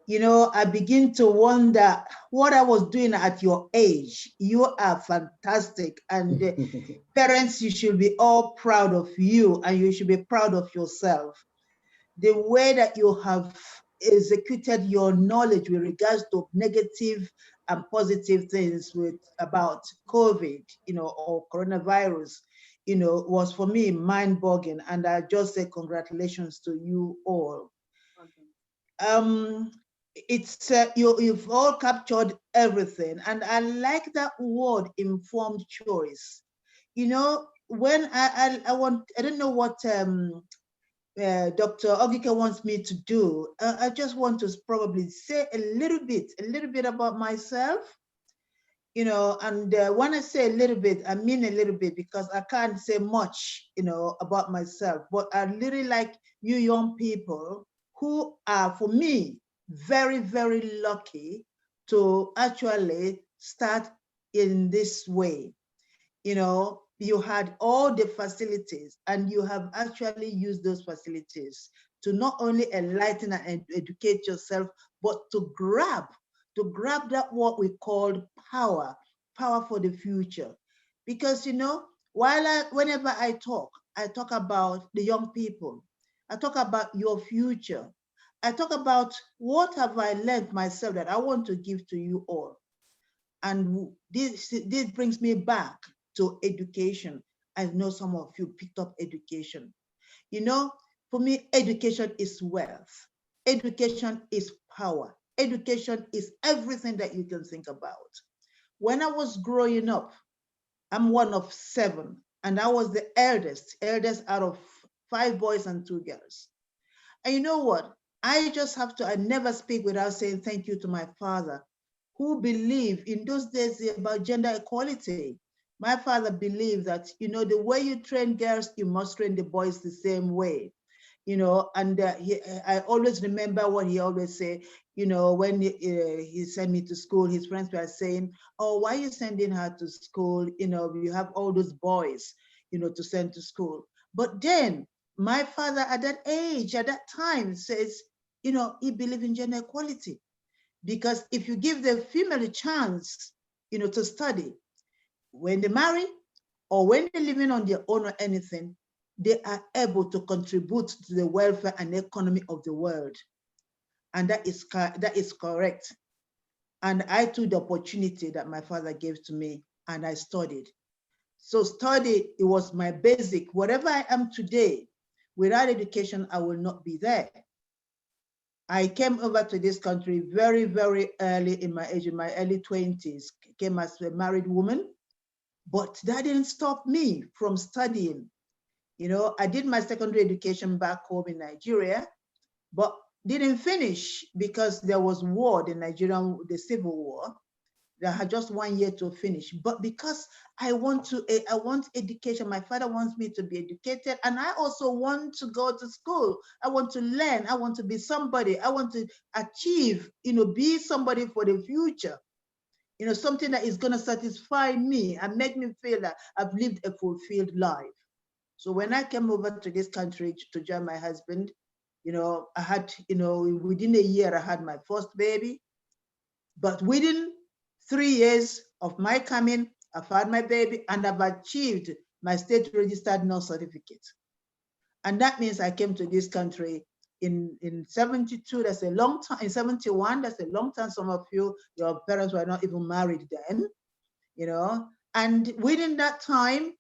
You know, I begin to wonder what I was doing at your age. You are fantastic. And parents, you should be all proud of you, and you should be proud of yourself. The way that you have executed your knowledge with regards to negative and positive things about COVID, you know, or coronavirus, you know, was for me mind-boggling. And I just say congratulations to you all. It's you've all captured everything, and I like that word, informed choice. You know, when I don't know what Dr. Ogike wants me to do. I just want to probably say a little bit about myself, you know, and when I say a little bit, I mean a little bit, because I can't say much, you know, about myself, but I really like you young people who are, for me, very, very lucky to actually start in this way. You know, you had all the facilities, and you have actually used those facilities to not only enlighten and educate yourself, but to grab that what we call power for the future. Because, you know, whenever I talk about the young people, I talk about your future. I talk about what have I learned myself that I want to give to you all. And this brings me back to education. I know some of you picked up education. You know, for me, education is wealth. Education is power. Education is everything that you can think about. When I was growing up, I'm one of 7, and I was the eldest out of 5 boys and 2 girls. And you know what? I never speak without saying thank you to my father, who believed in those days about gender equality. My father believed that, you know, the way you train girls, you must train the boys the same way. You know, and I always remember what he always said, you know, when he sent me to school, his friends were saying, oh, why are you sending her to school? You know, you have all those boys, you know, to send to school. But then my father at that age, at that time, says, you know, he believed in gender equality. Because if you give the female a chance, you know, to study, when they marry or when they're living on their own or anything, they are able to contribute to the welfare and economy of the world. And that is correct. And I took the opportunity that my father gave to me, and I studied. So study, it was my basic. Whatever I am today, without education, I will not be there. I came over to this country very, very early in my age, in my early 20s, came as a married woman, but that didn't stop me from studying. You know, I did my secondary education back home in Nigeria, but didn't finish because there was war, the civil war. I had just 1 year to finish, but because I want education. My father wants me to be educated, and I also want to go to school. I want to learn. I want to be somebody. I want to achieve, you know, be somebody for the future. You know, something that is going to satisfy me and make me feel that I've lived a fulfilled life. So when I came over to this country to join my husband, you know, I had, you know, within a year, I had my first baby. But within 3 years of my coming, I've had my baby and I've achieved my state registered nurse certificate. And that means I came to this country in 72, that's a long time. In 71, that's a long time. Some of you, your parents were not even married then, you know. And within that time,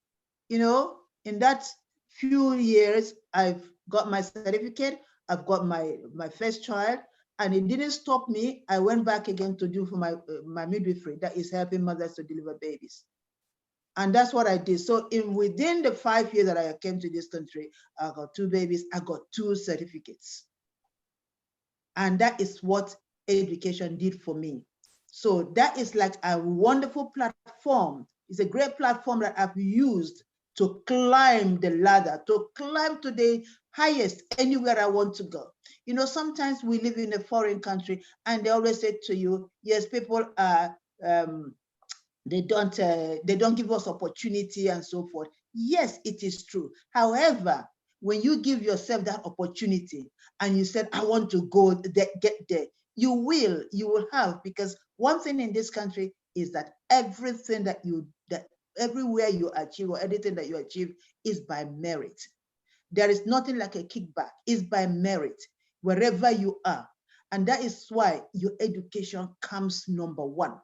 you know, in that few years, I've got my certificate, I've got my first child, and it didn't stop me. I went back again to do for my midwifery, that is helping mothers to deliver babies. And that's what I did. So within the 5 years that I came to this country, I got 2 babies, I got 2 certificates. And that is what education did for me. So that is like a wonderful platform. It's a great platform that I've used to climb the ladder, to climb to the highest anywhere I want to go. You know, sometimes we live in a foreign country and they always say to you, yes, people are, they don't give us opportunity and so forth. Yes, it is true. However, when you give yourself that opportunity and you said, I want to go get there, you will have, because one thing in this country is that everything that everywhere you achieve or anything that you achieve is by merit. There is nothing like a kickback. It's by merit wherever you are. And that is why your education comes number one.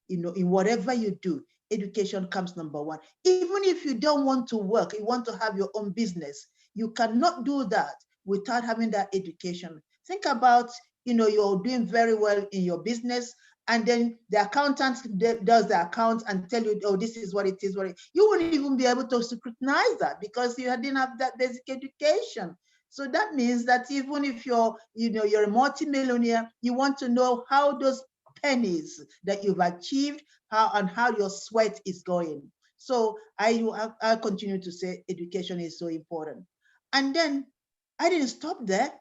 You know, in whatever you do, education comes number one. Even if you don't want to work, you want to have your own business, you cannot do that without having that education. Think about, you know, you're doing very well in your business, and then the accountant does the accounts and tell you, oh, this is what it is. You wouldn't even be able to scrutinize that because you didn't have that basic education. So that means that even if you're a multimillionaire, you want to know how those pennies that you've achieved, how your sweat is going. So I continue to say education is so important. And then I didn't stop there.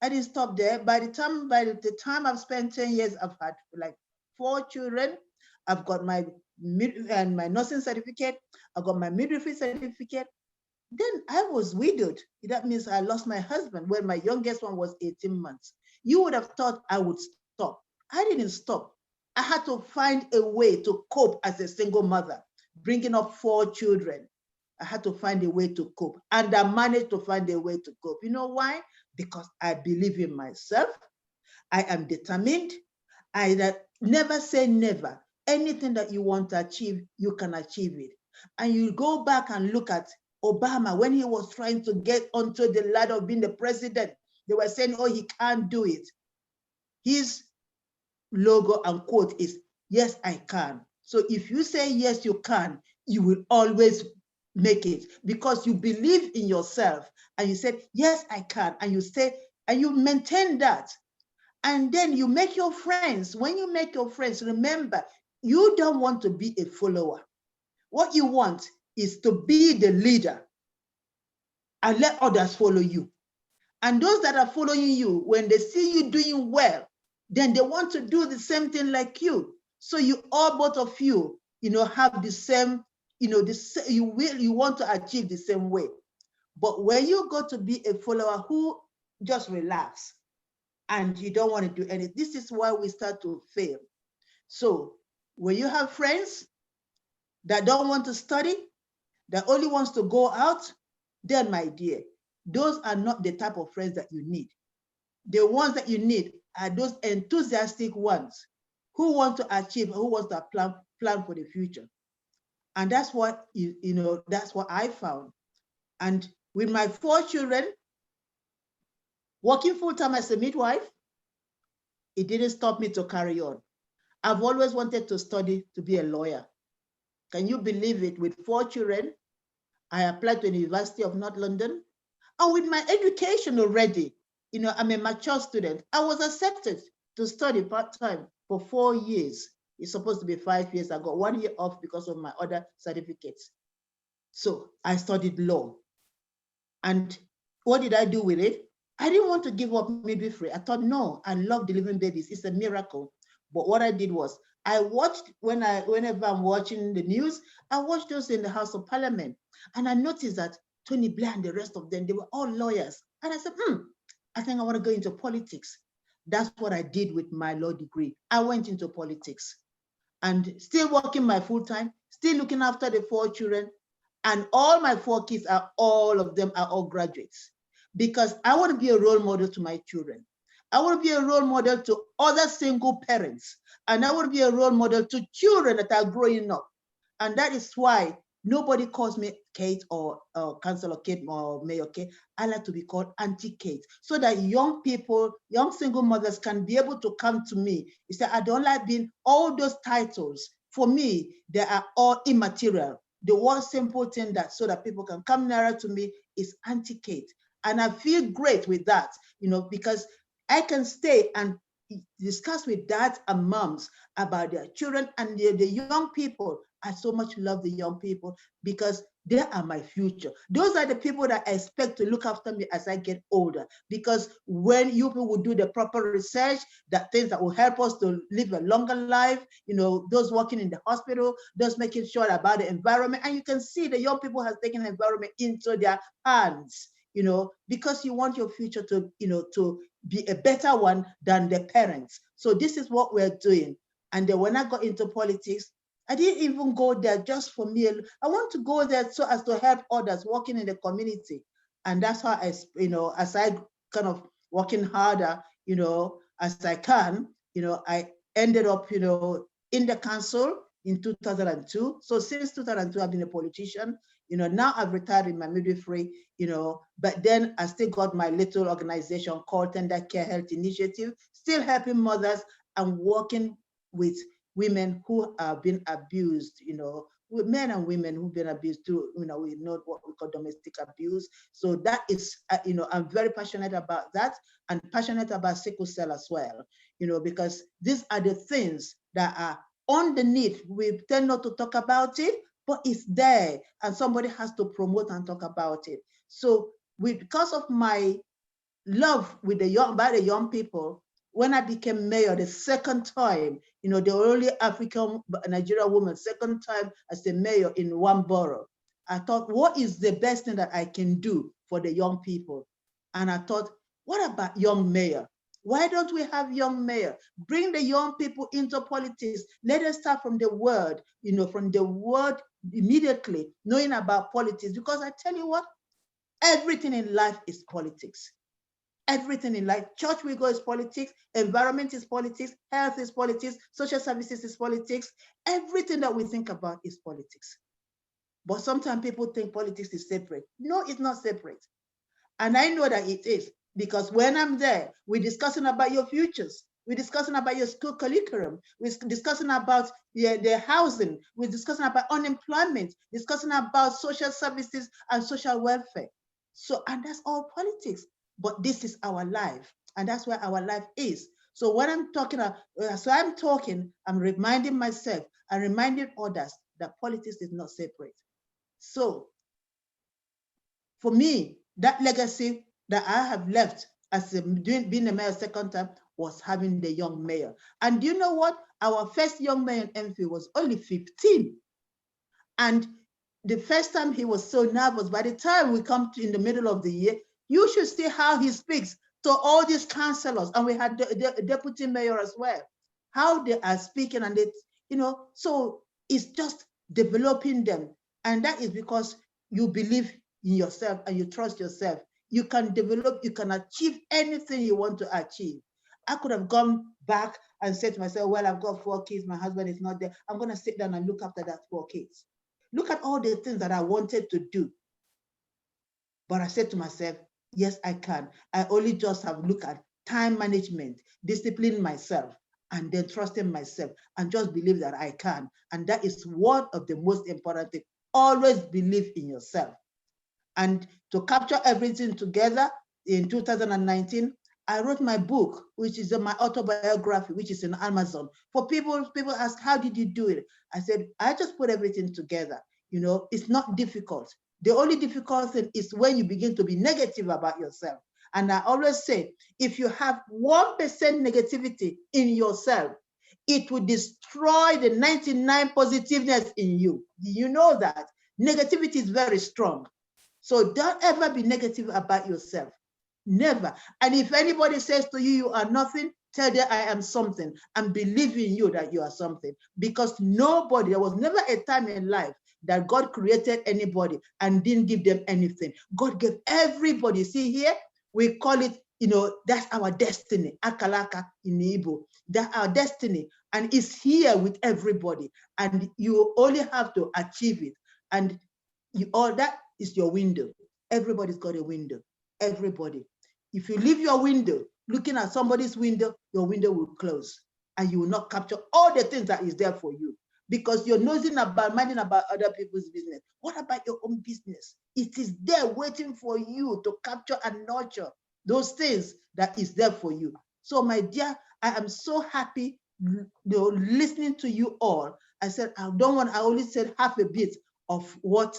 By the time I've spent 10 years, I've had like 4 children. I've got my nursing certificate. I got my midwifery certificate. Then I was widowed. That means I lost my husband when my youngest one was 18 months. You would have thought I would stop. I didn't stop. I had to find a way to cope as a single mother, bringing up 4 children. I had to find a way to cope, and I managed to find a way to cope. You know why? Because I believe in myself. I am determined. I never say never. Anything that you want to achieve, you can achieve it. And you go back and look at Obama when he was trying to get onto the ladder of being the president. They were saying, oh, he can't do it. His logo and quote is, yes, I can. So if you say, yes, you can, you will always make it because you believe in yourself and you said, yes, I can. And you say, and you maintain that. And then you make your friends. When you make your friends, remember, you don't want to be a follower. What you want is to be the leader and let others follow you. And those that are following you, when they see you doing well, then they want to do the same thing like you. So you all, both of you, have the same, you want to achieve the same way. But when you go to be a follower who just relax and you don't want to do anything, this is why we start to fail. So when you have friends that don't want to study, that only wants to go out, then my dear, those are not the type of friends that you need. The ones that you need are those enthusiastic ones who want to achieve, who wants to plan for the future. And that's what, that's what I found. And with my 4 children, working full-time as a midwife, it didn't stop me to carry on. I've always wanted to study to be a lawyer. Can you believe it? With 4 children, I applied to the University of North London. And with my education already, I'm a mature student. I was accepted to study part-time for 4 years. It's supposed to be 5 years. I got 1 year off because of my other certificates. So I studied law. And what did I do with it? I didn't want to give up midwifery. I thought, no, I love delivering babies. It's a miracle. But what I did was, I watched, whenever I'm watching the news, I watched those in the House of Parliament. And I noticed that Tony Blair and the rest of them, they were all lawyers. And I said, I think I want to go into politics. That's what I did with my law degree. I went into politics and still working my full time, still looking after the 4 children. And all my 4 kids all of them are all graduates, because I want to be a role model to my children. I want to be a role model to other single parents. And I want to be a role model to children that are growing up. And that is why nobody calls me Kate or Councillor Kate or Mayor Kate. I like to be called Auntie Kate, so that young people, young single mothers can be able to come to me. You say, I don't like being all those titles. For me, they are all immaterial. the one simple thing that so that people can come nearer to me is Auntie. And I feel great with that, because I can stay and discuss with dads and moms about their children and the young people. I so much love the young people because they are my future. Those are the people that I expect to look after me as I get older. Because when you people will do the proper research, that things that will help us to live a longer life, those working in the hospital, those making sure about the environment, and you can see the young people has taken the environment into their hands, because you want your future to, to be a better one than the parents. So this is what we're doing. And then when I got into politics, I didn't even go there just for me. I want to go there so as to help others working in the community. And that's how I, as I kind of working harder, as I can, I ended up, in the council in 2002. So since 2002, I've been a politician. Now I've retired in my midwifery, but then I still got my little organization called Tender Care Health Initiative, still helping mothers and working with women who have been abused, with men and women who've been abused too, we know what we call domestic abuse. So that is, I'm very passionate about that and passionate about sickle cell as well, because these are the things that are underneath. We tend not to talk about it, but it's there and somebody has to promote and talk about it. So because of my love with the young people, when I became mayor the second time, the only African Nigerian woman, second time as a mayor in one borough, I thought, what is the best thing that I can do for the young people? And I thought, what about young mayor? Why don't we have young mayor? Bring the young people into politics. Let us start from the word, from the word immediately, knowing about politics. Because I tell you what, everything in life is politics. Everything in life, church we go is politics, environment is politics, health is politics, social services is politics. Everything that we think about is politics. But sometimes people think politics is separate. No, it's not separate. And I know that it is, because when I'm there, we're discussing about your futures. We're discussing about your school curriculum. We're discussing about the housing. We're discussing about unemployment, discussing about social services and social welfare. So, and that's all politics. But this is our life, and that's where our life is. So when I'm talking, I'm reminding myself and reminding others that politics is not separate. So for me, that legacy that I have left as being the mayor second time was having the young mayor. And do you know what? Our first young mayor in Enfield was only 15. And the first time he was so nervous. By the time we come to in the middle of the year, you should see how he speaks to all these councillors. And we had the deputy mayor as well, how they are speaking. And they, so it's just developing them. And that is because you believe in yourself and you trust yourself. You can develop, you can achieve anything you want to achieve. I could have gone back and said to myself, well, I've got 4 kids, my husband is not there. I'm going to sit down and look after that 4 kids. Look at all the things that I wanted to do. But I said to myself, yes, I can. I only just have looked at time management, discipline myself, and then trusting myself and just believe that I can. And that is one of the most important things. Always believe in yourself. And to capture everything together in 2019, I wrote my book, which is my autobiography, which is in Amazon. For people ask, how did you do it? I said, I just put everything together. It's not difficult. The only difficult thing is when you begin to be negative about yourself. And I always say, if you have 1% negativity in yourself, it will destroy the 99 positiveness in you. You know that. Negativity is very strong. So don't ever be negative about yourself. Never. And if anybody says to you, you are nothing, tell them I am something and believe in you that you are something. Because there was never a time in life that God created anybody and didn't give them anything. God gave everybody. See here, we call it, that's our destiny. Akalaka in Igbo. That's our destiny. And it's here with everybody. And you only have to achieve it. And that is your window. Everybody's got a window. Everybody. If you leave your window, looking at somebody's window, your window will close and you will not capture all the things that is there for you. because you're minding about other people's business. What about your own business? It is there waiting for you to capture and nurture those things that is there for you. So my dear, I am so happy listening to you all. I said, I only said half a bit of what,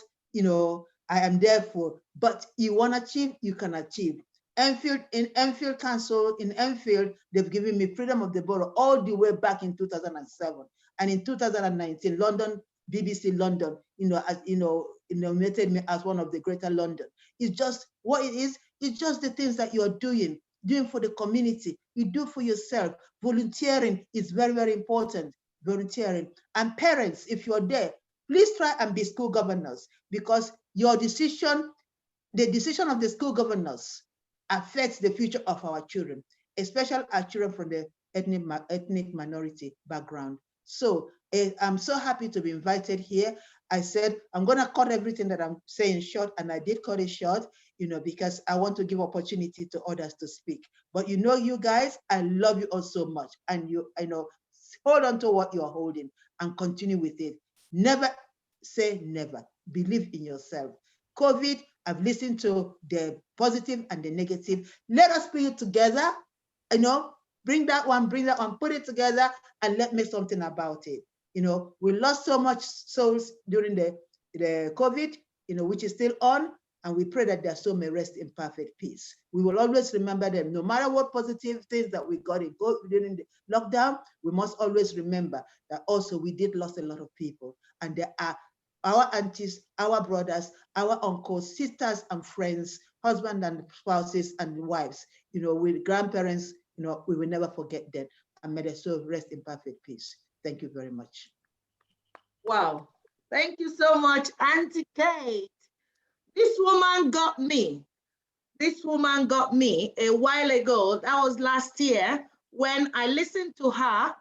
I am there for, but you want to achieve, you can achieve. In Enfield Council, in Enfield, they've given me freedom of the borough all the way back in 2007. And in 2019, London, BBC London, nominated me as one of the greater London. It's just what it is. It's just the things that you're doing for the community. You do for yourself. Volunteering is very, very important. Volunteering. And parents, if you're there, please try and be school governors, because your decision, the decision of the school governors affects the future of our children, especially our children from the ethnic minority background. So I'm so happy to be invited here. I said, I'm gonna cut everything that I'm saying short, and I did cut it short, because I want to give opportunity to others to speak. But you guys, I love you all so much. And hold on to what you're holding and continue with it. Never say never. Believe in yourself. COVID, I've listened to the positive and the negative. Let us put it together, bring that one, put it together, and let's make something about it. We lost so much souls during the COVID, which is still on, and we pray that their soul may rest in perfect peace. We will always remember them. No matter what positive things that we got during the lockdown, we must always remember that also we did lose a lot of people, and there are our aunties, our brothers, our uncles, sisters and friends, husbands and spouses and wives, with grandparents, we will never forget them, and may their soul rest in perfect peace. Thank you very much. Wow. Thank you so much, Auntie Kate. This woman got me. This woman got me a while ago. That was last year when I listened to her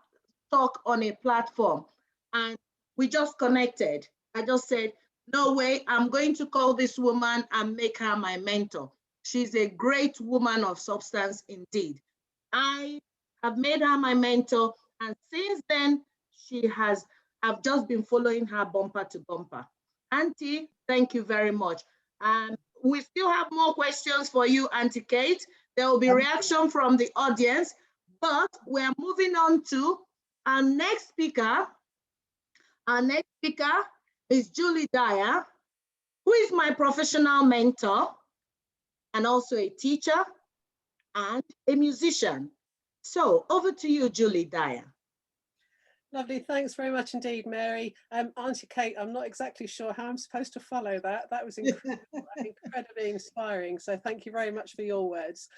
talk on a platform, and we just connected. I just said, no way, I'm going to call this woman and make her my mentor. She's a great woman of substance indeed. I have made her my mentor, and since then, I've just been following her bumper to bumper. Auntie, thank you very much. We still have more questions for you, Auntie Kate. There will be reaction from the audience, but we're moving on to our next speaker. Our next speaker is Julie Dyer, who is my professional mentor and also a teacher and a musician. So over to you, Julie Dyer. Lovely, thanks very much indeed, Mary. Auntie Kate, I'm not exactly sure how I'm supposed to follow that. That was incredibly inspiring. So thank you very much for your words.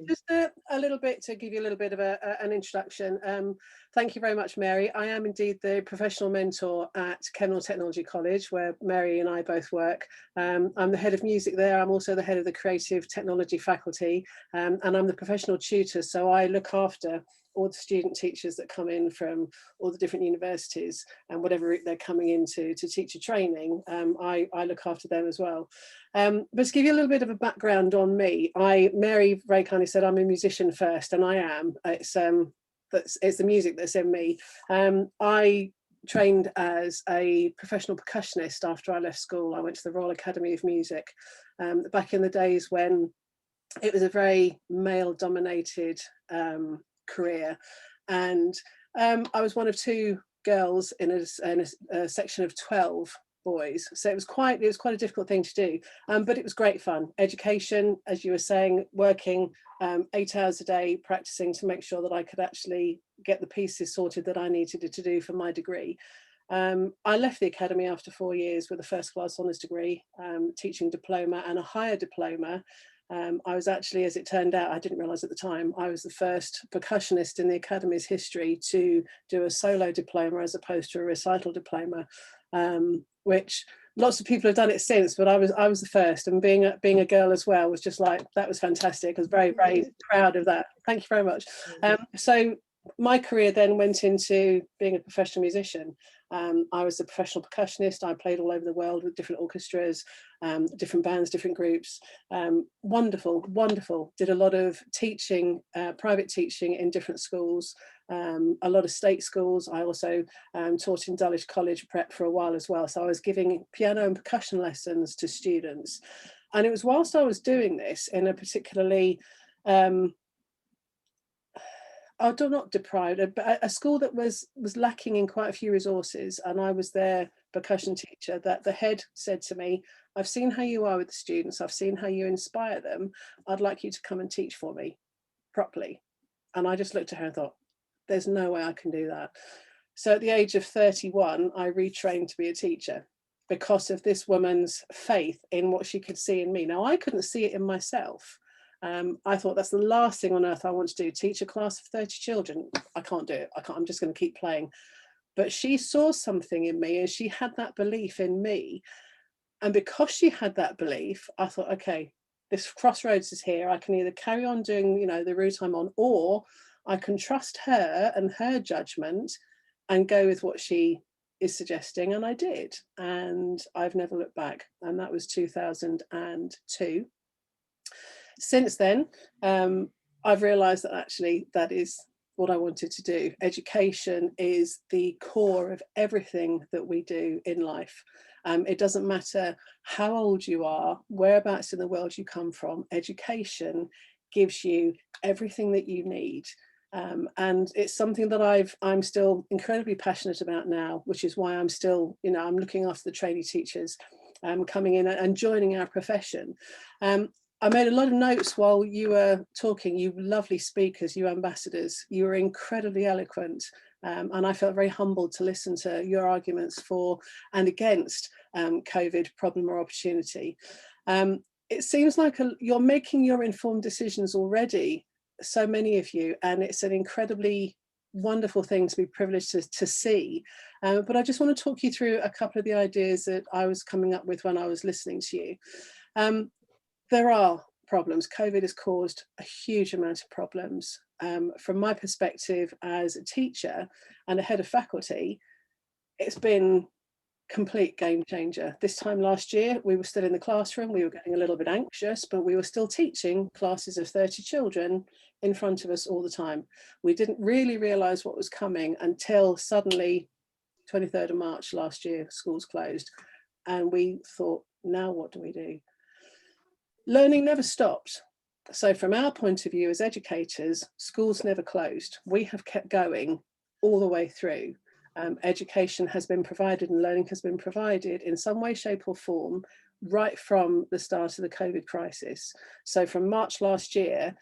Just a little bit to give you a little bit of an introduction. Thank you very much, Mary. I am indeed the professional mentor at Kenmore Technology College, where Mary and I both work. I'm the head of music there. I'm also the head of the creative technology faculty, and I'm the professional tutor. So I look after all the student teachers that come in from all the different universities and whatever route they're coming into to teacher training. I look after them as well. But to give you a little bit of a background on me, Mary very kindly said I'm a musician first, and I am. It's the music that's in me. I trained as a professional percussionist after I left school. I went to the Royal Academy of Music back in the days when it was a very male-dominated career, and I was one of two girls in a section of 12 boys, so it was quite a difficult thing to do, but it was great fun. Education, as you were saying, working 8 hours a day practicing to make sure that I could actually get the pieces sorted that I needed to do for my degree. I left the academy after 4 years with a first class honours degree, teaching diploma and a higher diploma. I was actually, as it turned out, I didn't realise at the time, I was the first percussionist in the Academy's history to do a solo diploma as opposed to a recital diploma, which lots of people have done it since, but I was the first, and being a girl as well was just like, that was fantastic. I was very, very proud of that. Thank you very much. So my career then went into being a professional musician. I was a professional percussionist. I played all over the world with different orchestras, different bands, different groups. Wonderful, wonderful. Did a lot of teaching, private teaching in different schools, a lot of state schools. I also taught in Dulwich College Prep for a while as well. So I was giving piano and percussion lessons to students. And it was whilst I was doing this in a particularly, not deprived, but a school that was lacking in quite a few resources. And I was their percussion teacher, that the head said to me, I've seen how you are with the students. I've seen how you inspire them. I'd like you to come and teach for me properly. And I just looked at her and thought, there's no way I can do that. So at the age of 31, I retrained to be a teacher because of this woman's faith in what she could see in me. Now, I couldn't see it in myself. I thought that's the last thing on earth I want to do, teach a class of 30 children. I can't do it. I'm just going to keep playing. But she saw something in me and she had that belief in me. And because she had that belief, I thought, okay, this crossroads is here. I can either carry on doing, the route I'm on, or I can trust her and her judgment and go with what she is suggesting. And I did. And I've never looked back. And that was 2002. Since then, I've realized that actually that is what I wanted to do. Education is the core of everything that we do in life. It doesn't matter how old you are, whereabouts in the world you come from, education gives you everything that you need. And it's something that I'm still incredibly passionate about now, which is why I'm still, I'm looking after the trainee teachers coming in and joining our profession. I made a lot of notes while you were talking, you lovely speakers, you ambassadors. You were incredibly eloquent, and I felt very humbled to listen to your arguments for and against COVID, problem or opportunity. It seems like you're making your informed decisions already, so many of you, and it's an incredibly wonderful thing to be privileged to see. But I just want to talk you through a couple of the ideas that I was coming up with when I was listening to you. There are problems. COVID has caused a huge amount of problems. From my perspective as a teacher and a head of faculty, it's been a complete game changer. This time last year, we were still in the classroom. We were getting a little bit anxious, but we were still teaching classes of 30 children in front of us all the time. We didn't really realise what was coming until suddenly, 23rd of March last year, schools closed. And we thought, now what do we do? Learning never stopped. So from our point of view as educators, schools never closed. We have kept going all the way through. Education has been provided and learning has been provided in some way, shape or form right from the start of the COVID crisis. So from March last year,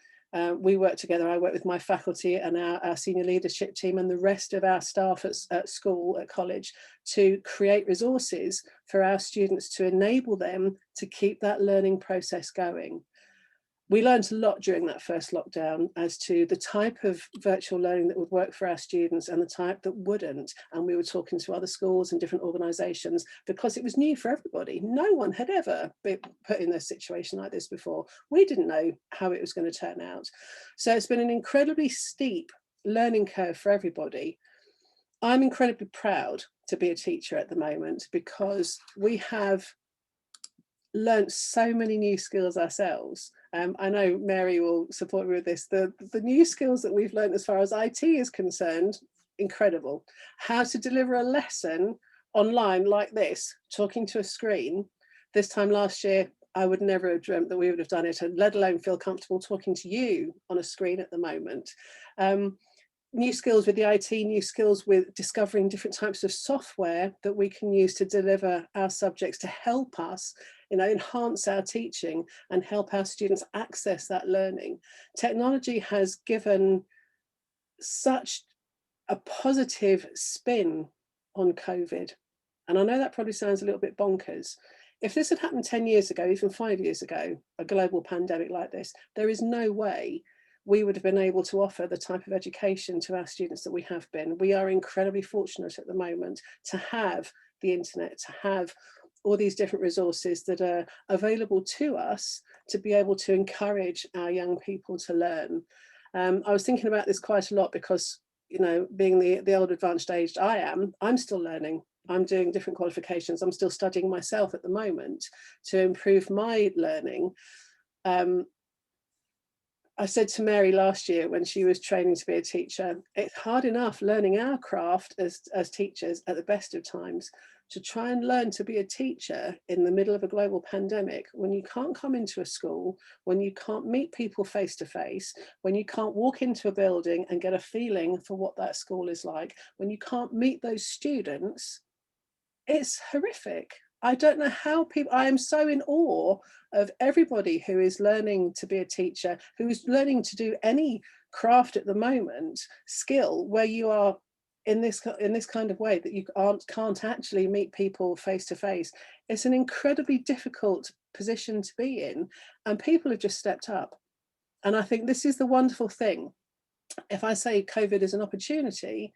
we worked together. I worked with my faculty and our senior leadership team and the rest of our staff at school, at college, to create resources for our students to enable them to keep that learning process going. We learned a lot during that first lockdown as to the type of virtual learning that would work for our students and the type that wouldn't. And we were talking to other schools and different organisations because it was new for everybody. No one had ever been put in a situation like this before. We didn't know how it was going to turn out. So it's been an incredibly steep learning curve for everybody. I'm incredibly proud to be a teacher at the moment because we have learnt so many new skills ourselves. I know Mary will support me with this. The new skills that we've learned as far as IT is concerned, incredible. How to deliver a lesson online like this, talking to a screen. This time last year, I would never have dreamt that we would have done it, and let alone feel comfortable talking to you on a screen at the moment. New skills with the IT, new skills with discovering different types of software that we can use to deliver our subjects to help us, enhance our teaching and help our students access that learning. Technology has given such a positive spin on COVID. And I know that probably sounds a little bit bonkers. If this had happened 10 years ago, even 5 years ago, a global pandemic like this, there is no way we would have been able to offer the type of education to our students that we have been. We are incredibly fortunate at the moment to have the internet, to have all these different resources that are available to us to be able to encourage our young people to learn. I was thinking about this quite a lot because, being the old advanced age I am, I'm still learning. I'm doing different qualifications. I'm still studying myself at the moment to improve my learning. I said to Mary last year when she was training to be a teacher, it's hard enough learning our craft as teachers at the best of times, to try and learn to be a teacher in the middle of a global pandemic, when you can't come into a school, when you can't meet people face to face, when you can't walk into a building and get a feeling for what that school is like, when you can't meet those students. It's horrific. I don't know how people, I am so in awe of everybody who is learning to be a teacher, who is learning to do any craft at the moment, skill, where you are in this kind of way that you can't actually meet people face to face. It's an incredibly difficult position to be in, and people have just stepped up. And I think this is the wonderful thing. If I say COVID is an opportunity,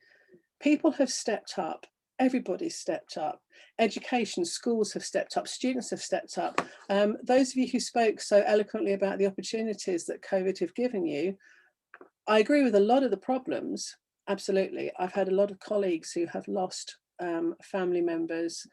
people have stepped up. Everybody's stepped up. Education, schools have stepped up, students have stepped up. Those of you who spoke so eloquently about the opportunities that COVID have given you, I agree with a lot of the problems, absolutely. I've had a lot of colleagues who have lost family members,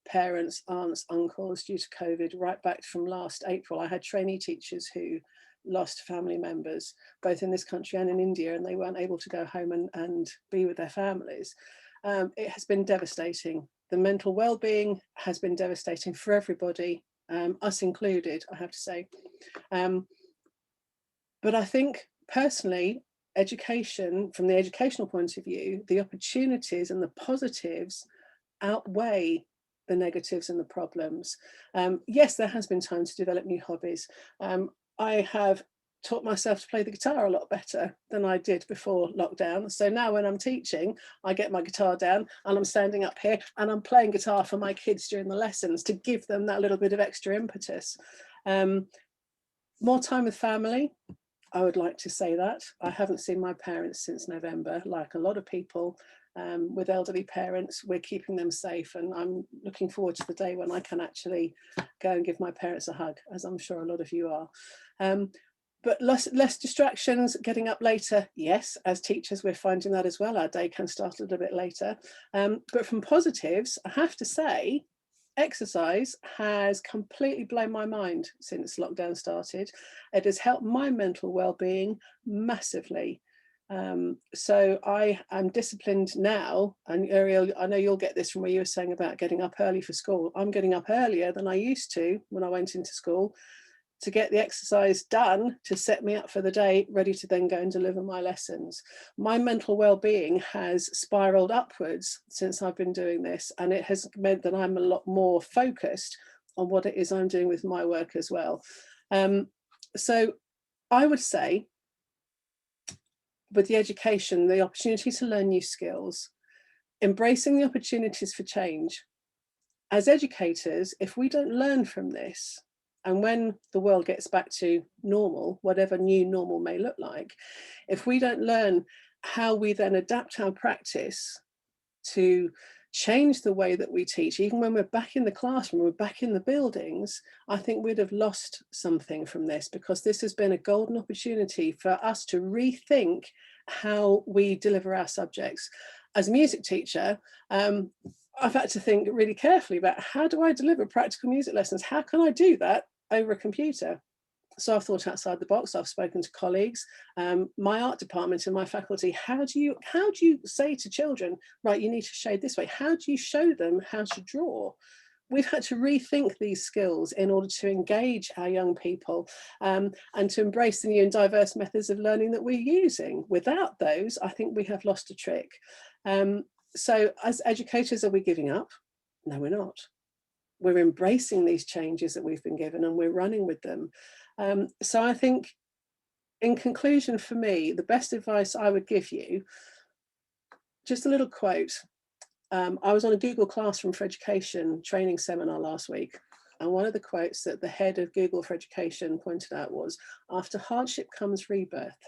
parents, aunts, uncles due to COVID, right back from last April. I had trainee teachers who lost family members, both in this country and in India, and they weren't able to go home and be with their families. It has been devastating. The mental well-being has been devastating for everybody, us included, I have to say. But I think personally, education, from the educational point of view, the opportunities and the positives outweigh the negatives and the problems. Yes, there has been time to develop new hobbies. I have taught myself to play the guitar a lot better than I did before lockdown. So now when I'm teaching, I get my guitar down and I'm standing up here and I'm playing guitar for my kids during the lessons to give them that little bit of extra impetus. More time with family, I would like to say that. I haven't seen my parents since November, like a lot of people with elderly parents. We're keeping them safe, and I'm looking forward to the day when I can actually go and give my parents a hug, as I'm sure a lot of you are. But less distractions, getting up later. Yes, as teachers, we're finding that as well. Our day can start a little bit later. But from positives, I have to say, exercise has completely blown my mind since lockdown started. It has helped my mental well-being massively. So I am disciplined now, and Ariel, I know you'll get this from what you were saying about getting up early for school. I'm getting up earlier than I used to when I went into school, to get the exercise done to set me up for the day, ready to then go and deliver my lessons. My mental well-being has spiraled upwards since I've been doing this, and it has meant that I'm a lot more focused on what it is I'm doing with my work as well. So I would say, with the education, the opportunity to learn new skills, embracing the opportunities for change. As educators, if we don't learn from this, and when the world gets back to normal, whatever new normal may look like, if we don't learn how we then adapt our practice to change the way that we teach, even when we're back in the classroom, we're back in the buildings, I think we'd have lost something from this, because this has been a golden opportunity for us to rethink how we deliver our subjects. As a music teacher, I've had to think really carefully about, how do I deliver practical music lessons? How can I do that over a computer? So I've thought outside the box. I've spoken to colleagues, my art department and my faculty. How do you say to children, right, you need to shade this way? How do you show them how to draw? We've had to rethink these skills in order to engage our young people and to embrace the new and diverse methods of learning that we're using. Without those, I think we have lost a trick. So as educators, are we giving up? No, we're not. We're embracing these changes that we've been given, and we're running with them. So I think, in conclusion, for me, the best advice I would give you, just a little quote. I was on a Google Classroom for Education training seminar last week, and one of the quotes that the head of Google for Education pointed out was, "After hardship comes rebirth."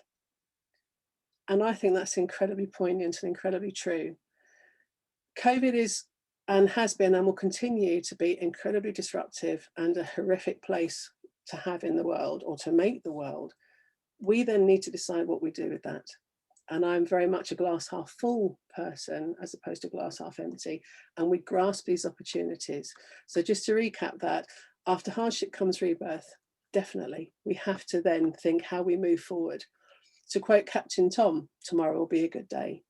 And I think that's incredibly poignant and incredibly true. COVID is, and has been, and will continue to be, incredibly disruptive and a horrific place to have in the world, or to make the world. We then need to decide what we do with that. And I'm very much a glass half full person as opposed to glass half empty, and we grasp these opportunities. So just to recap that, after hardship comes rebirth. definitely. We have to then think how we move forward. To quote Captain Tom, tomorrow will be a good day.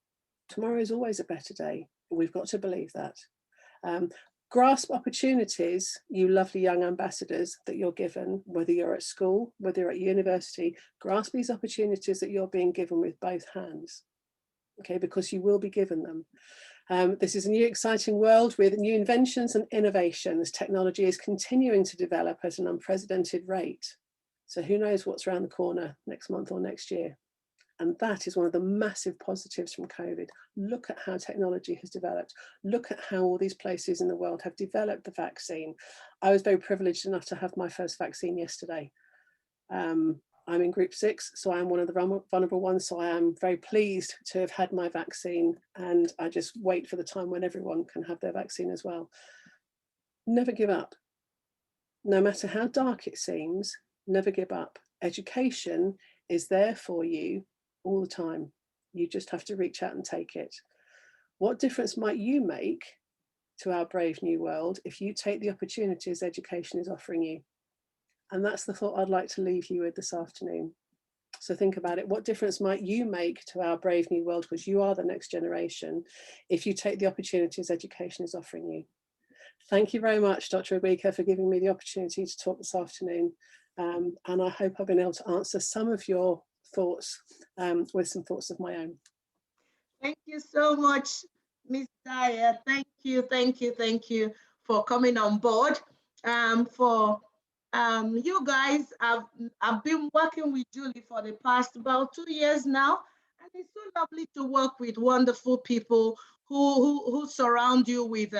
Tomorrow is always a better day. We've got to believe that. Grasp opportunities, you lovely young ambassadors that you're given, whether you're at school, whether you're at university, grasp these opportunities that you're being given with both hands, okay, because you will be given them. This is a new exciting world with new inventions and innovations. Technology is continuing to develop at an unprecedented rate. So who knows what's around the corner next month or next year? And that is one of the massive positives from COVID. Look at how technology has developed. Look at how all these places in the world have developed the vaccine. I was very privileged enough to have my first vaccine yesterday. I'm in group 6, so I'm one of the vulnerable ones. So I am very pleased to have had my vaccine, and I just wait for the time when everyone can have their vaccine as well. Never give up. No matter how dark it seems, never give up. Education is there for you all the time. You just have to reach out and take it. What difference might you make to our brave new world if you take the opportunities education is offering you? And that's the thought I'd like to leave you with this afternoon. So think about it. What difference might you make to our brave new world, because you are the next generation, if you take the opportunities education is offering you? Thank you very much, Dr. Obika, for giving me the opportunity to talk this afternoon. And I hope I've been able to answer some of your thoughts with some thoughts of my own. Thank you so much, Ms. Dyer. Thank you for coming on board. You guys, I've been working with Julie for the past about 2 years now, and it's so lovely to work with wonderful people who surround you with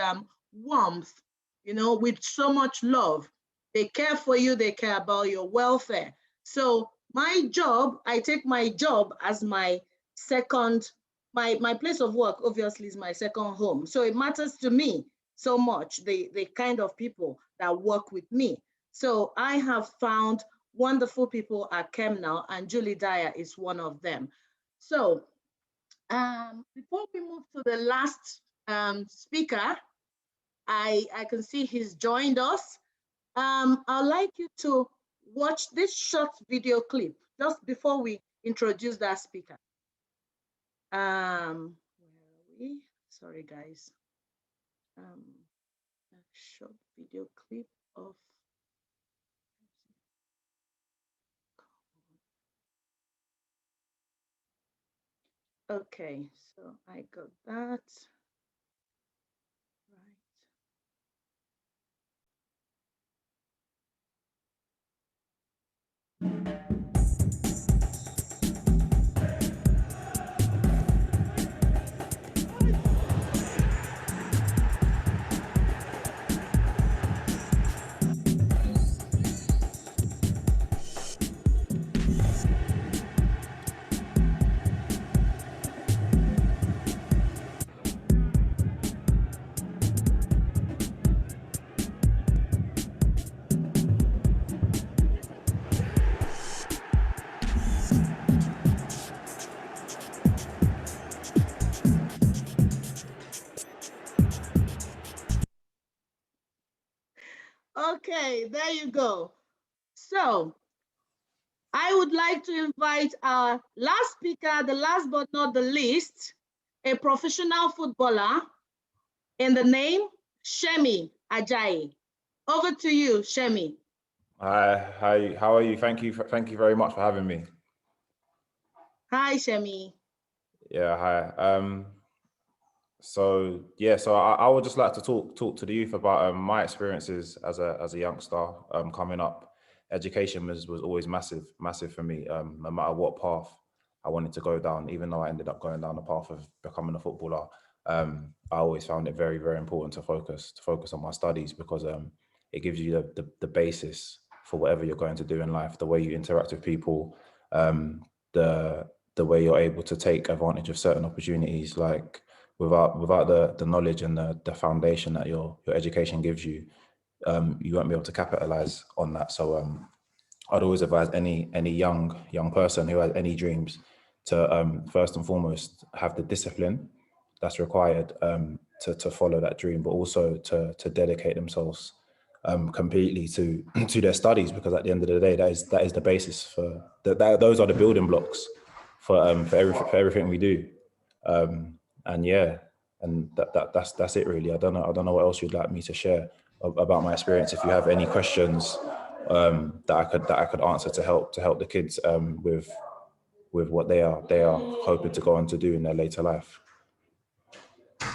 warmth, you know, with so much love. They care for you, they care about your welfare. So my job, I take my job as my second, my place of work obviously is my second home. So it matters to me so much, the kind of people that work with me. So I have found wonderful people at Chem now, and Julie Dyer is one of them. So before we move to the last speaker, I can see he's joined us. I'd like you to watch this short video clip just before we introduce that speaker. Where are we? Sorry, guys. A short video clip of. Okay, so I got that. Okay, there you go. So I would like to invite our last speaker, the last but not the least, a professional footballer in the name Shemi Ajayi. Over to you, Shemi. Hi, how are you? Thank you very much for having me. Hi, Shemi. Yeah, hi. So I would just like to talk to the youth about my experiences as a youngster coming up. Education was always massive for me. No matter what path I wanted to go down, even though I ended up going down the path of becoming a footballer, I always found it very, very important to focus on my studies, because it gives you the basis for whatever you're going to do in life, the way you interact with people, the way you're able to take advantage of certain opportunities. Like without the knowledge and the foundation that your education gives you, you won't be able to capitalize on that. So I'd always advise any young person who has any dreams to first and foremost have the discipline that's required to follow that dream, but also to dedicate themselves completely to their studies, because at the end of the day, that is the basis for those are the building blocks for everything we do. And yeah, and that's it really. I don't know what else you'd like me to share about my experience. If you have any questions that I could answer to help the kids with what they are hoping to go on to do in their later life.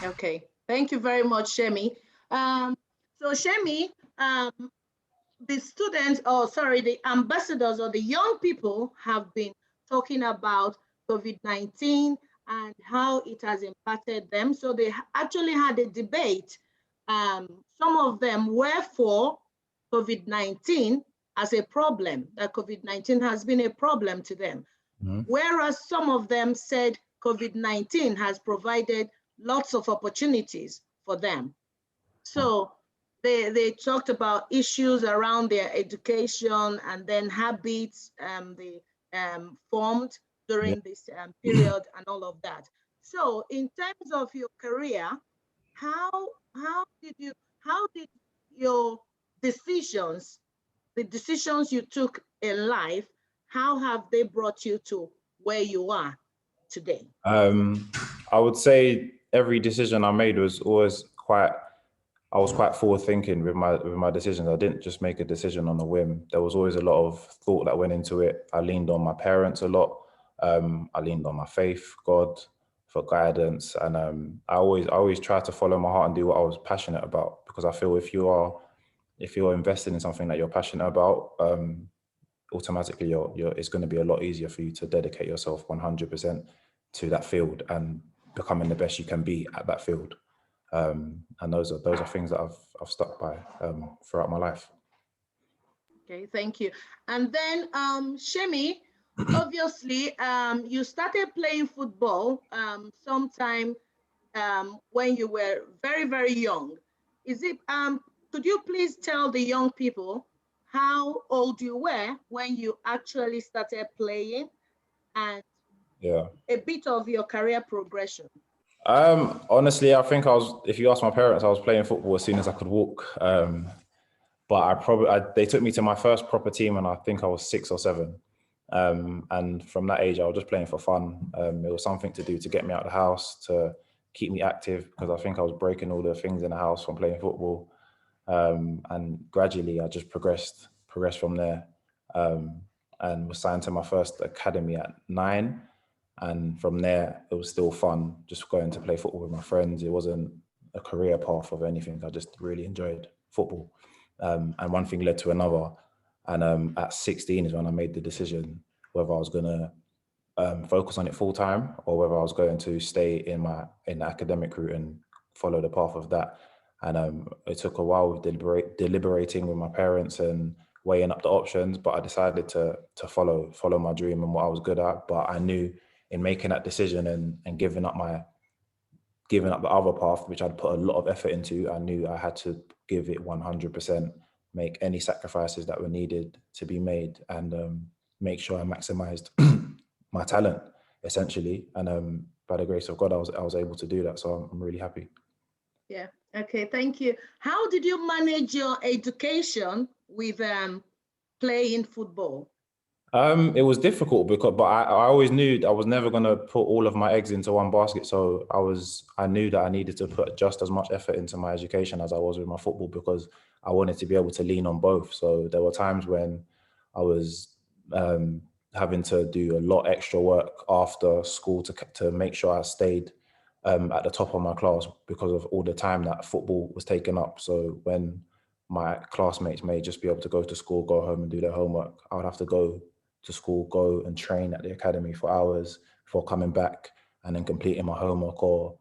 Okay, thank you very much, Shemi. So Shemi, the students, the ambassadors or the young people have been talking about COVID-19 and how it has impacted them. So they actually had a debate. Some of them were for COVID-19 as a problem, that COVID-19 has been a problem to them. Mm-hmm. Whereas some of them said COVID-19 has provided lots of opportunities for them. So they talked about issues around their education and then habits they formed during this period and all of that. So in terms of your career, how did your decisions, the decisions you took in life, how have they brought you to where you are today? I would say every decision I made was always I was quite forward thinking with my decisions. I didn't just make a decision on a whim. There was always a lot of thought that went into it. I leaned on my parents a lot. I leaned on my faith, God, for guidance. And I always try to follow my heart and do what I was passionate about, because I feel if you're invested in something that you're passionate about, automatically it's going to be a lot easier for you to dedicate yourself 100% to that field and becoming the best you can be at that field. And those are things that I've stuck by throughout my life. Okay, thank you. And then Shemi, obviously you started playing football sometime when you were very, very young. Could you please tell the young people how old you were when you actually started playing, and a bit of your career progression? Honestly, I think if you ask my parents, I was playing football as soon as I could walk. But they took me to my first proper team and I think I was 6 or 7. And from that age, I was just playing for fun. It was something to do to get me out of the house, to keep me active, because I think I was breaking all the things in the house from playing football. And gradually I just progressed from there, and was signed to my first academy at 9. And from there, it was still fun, just going to play football with my friends. It wasn't a career path of anything. I just really enjoyed football. And one thing led to another. And at 16 is when I made the decision whether I was going to focus on it full time or whether I was going to stay in the academic route and follow the path of that. And it took a while with deliberating with my parents and weighing up the options, but I decided to follow my dream and what I was good at. But I knew in making that decision and giving up the other path, which I'd put a lot of effort into, I knew I had to give it 100%, make any sacrifices that were needed to be made, and make sure I maximized my talent, essentially. And by the grace of God, I was able to do that. So I'm really happy. Yeah. Okay. Thank you. How did you manage your education with playing football? It was difficult but I always knew I was never going to put all of my eggs into one basket. So I knew that I needed to put just as much effort into my education as I was with my football, because I wanted to be able to lean on both. So there were times when I was having to do a lot extra work after school to make sure I stayed at the top of my class because of all the time that football was taking up. So when my classmates may just be able to go to school, go home and do their homework, I would have to go to school, go and train at the academy for hours before coming back and then completing my homework, or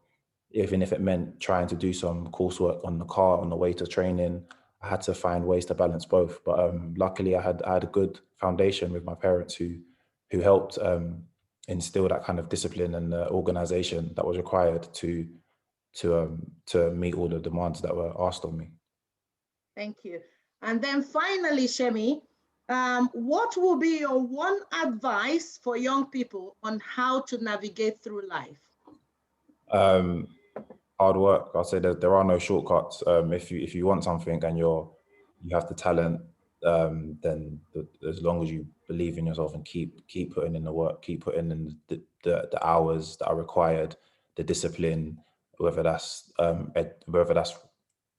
even if it meant trying to do some coursework on the car on the way to training. I had to find ways to balance both. But luckily I had a good foundation with my parents who helped instill that kind of discipline and organization that was required to meet all the demands that were asked of me. Thank you. And then finally, Shemi, what will be your one advice for young people on how to navigate through life? Hard work. I'll say that there are no shortcuts. If you want something and you're you have the talent, then as long as you believe in yourself and keep putting in the work, keep putting in the hours that are required, the discipline, whether that's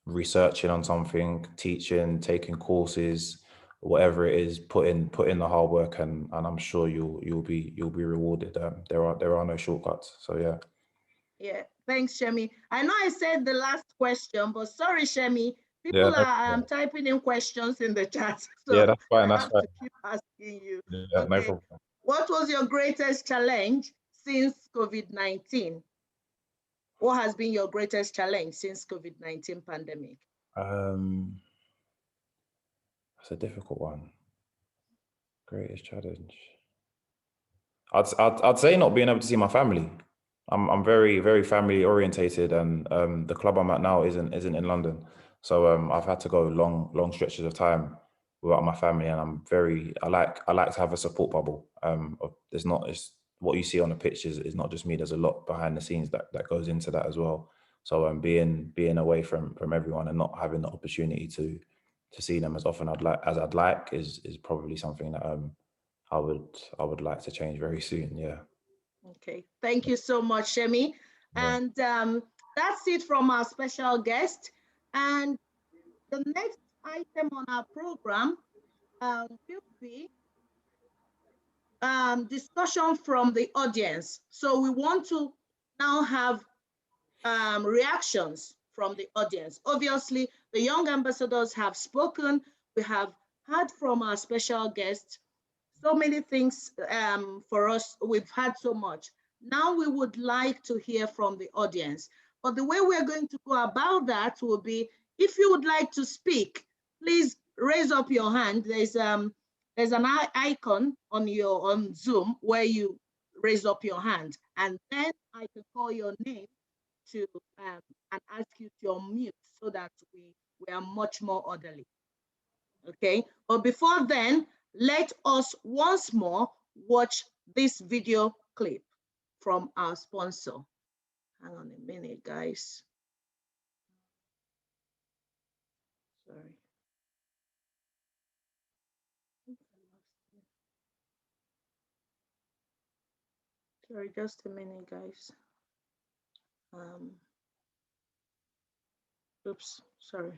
researching on something, teaching, taking courses, whatever it is, put in the hard work, and I'm sure you'll be rewarded. There are no shortcuts. So yeah. Yeah, thanks, Shemi. I know I said the last question, but sorry, Shemi. People Yeah, are typing in questions in the chat, so yeah, that's fine. I That's have fine. to keep asking you. Yeah, Okay. no problem. What was your greatest challenge since COVID-19? What has been your greatest challenge since COVID-19 pandemic? That's a difficult one. Greatest challenge. I'd say not being able to see my family. I'm very, very family orientated, and the club I'm at now isn't in London, so I've had to go long stretches of time without my family, and I like to have a support bubble. It's what you see on the pitch is not just me. There's a lot behind the scenes that goes into that as well. So being away from everyone and not having the opportunity to see them as often as I'd like is probably something that I would like to change very soon. Yeah. Okay, thank you so much, Shemi. Yeah. And that's it from our special guest. And the next item on our program will be discussion from the audience. So we want to now have reactions from the audience. Obviously, the young ambassadors have spoken. We have heard from our special guests so many things for us. We've had so much. Now we would like to hear from the audience. But the way we're going to go about that will be, if you would like to speak, please raise up your hand. There's an icon on Zoom where you raise up your hand, and then I can call your name to and ask you to unmute so that we are much more orderly. Okay, but before then, let us once more watch this video clip from our sponsor. Hang on a minute, guys. Sorry. Sorry, just a minute, guys. Oops, sorry.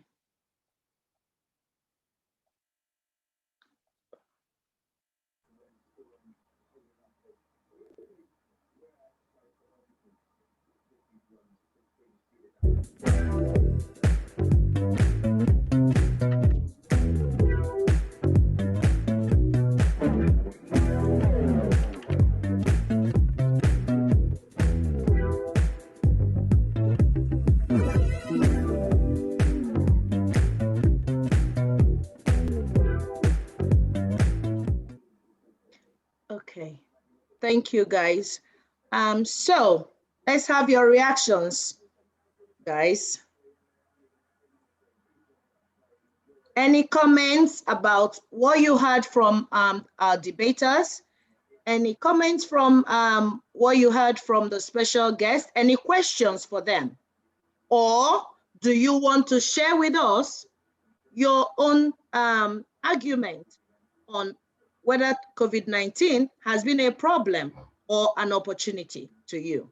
Okay, thank you, guys. So let's have your reactions, guys. Any comments about what you heard from our debaters? Any comments from what you heard from the special guest? Any questions for them? Or do you want to share with us your own argument on whether COVID-19 has been a problem or an opportunity to you?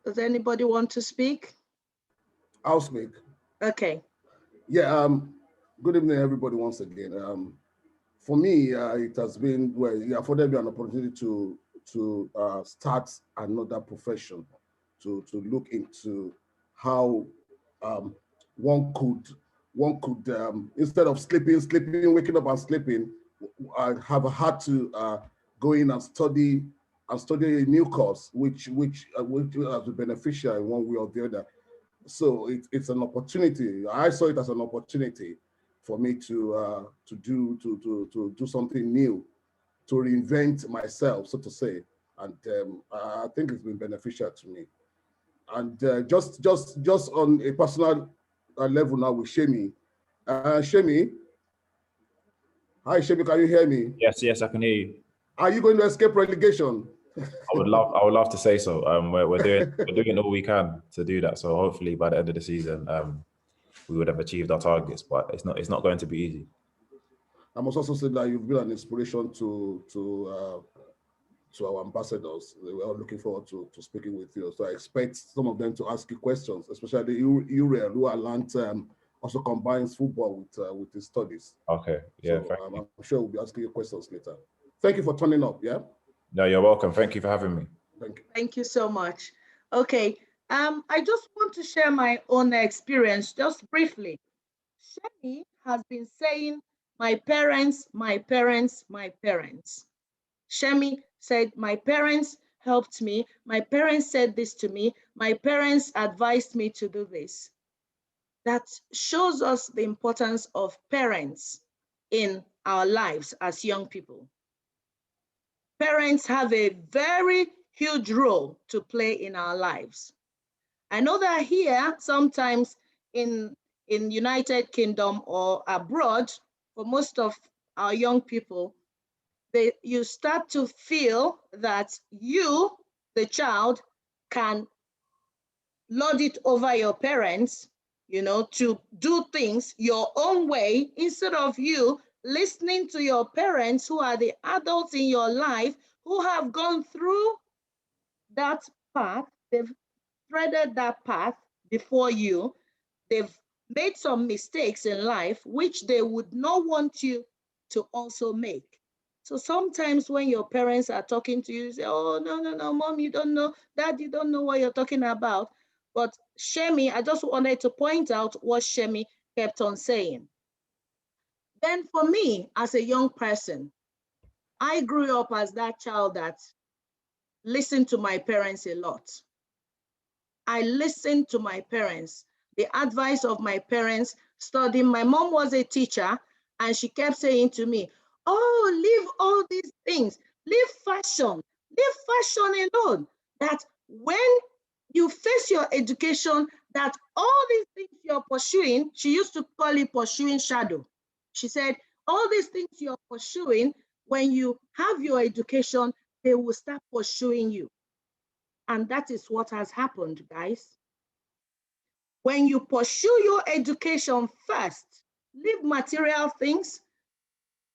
Does anybody want to speak? I'll speak. Okay. Yeah, good evening, everybody, once again. For me, it has been, well, it afforded me an opportunity to start another profession, to look into how one could instead of sleeping, waking up and sleeping, I have had to go in and study a new course, which has been beneficial in one way or the other. So it's an opportunity. I saw it as an opportunity for me to do something new, to reinvent myself, so to say. And I think it's been beneficial to me. And just on a personal level now with Shemi. Shemi, hi Shemi, can you hear me? Yes, I can hear you. Are you going to escape relegation? I would love to say so. We're doing all we can to do that. So hopefully by the end of the season, we would have achieved our targets. But it's not going to be easy. I must also say that you've been an inspiration to our ambassadors. They were all looking forward to speaking with you. So I expect some of them to ask you questions, especially Uriel, who at Atlanta also combines football with his studies. Okay, yeah. So I'm sure we'll be asking you questions later. Thank you for turning up. Yeah. No, you're welcome. Thank you for having me. Thank you. Thank you so much. Okay. I just want to share my own experience just briefly. Shemi has been saying, my parents, my parents, my parents. Shemi said, my parents helped me. My parents said this to me. My parents advised me to do this. That shows us the importance of parents in our lives as young people. Parents have a very huge role to play in our lives. I know that here, sometimes in United Kingdom or abroad, for most of our young people, you start to feel that you, the child, can lord it over your parents, to do things your own way, instead of you listening to your parents, who are the adults in your life, who have gone through that path. They've threaded that path before you. They've made some mistakes in life, which they would not want you to also make. So sometimes when your parents are talking to you, you say, oh, no, mom, you don't know, dad, you don't know what you're talking about. But Shemi, I just wanted to point out what Shemi kept on saying. Then for me, as a young person, I grew up as that child that listened to my parents a lot. I listened to my parents, the advice of my parents, studying. My mom was a teacher, and she kept saying to me, oh, leave all these things, leave fashion alone. That when you face your education, that all these things you're pursuing, she used to call it pursuing shadow. She said, all these things you're pursuing, when you have your education, they will start pursuing you. And that is what has happened, guys. When you pursue your education first, leave material things,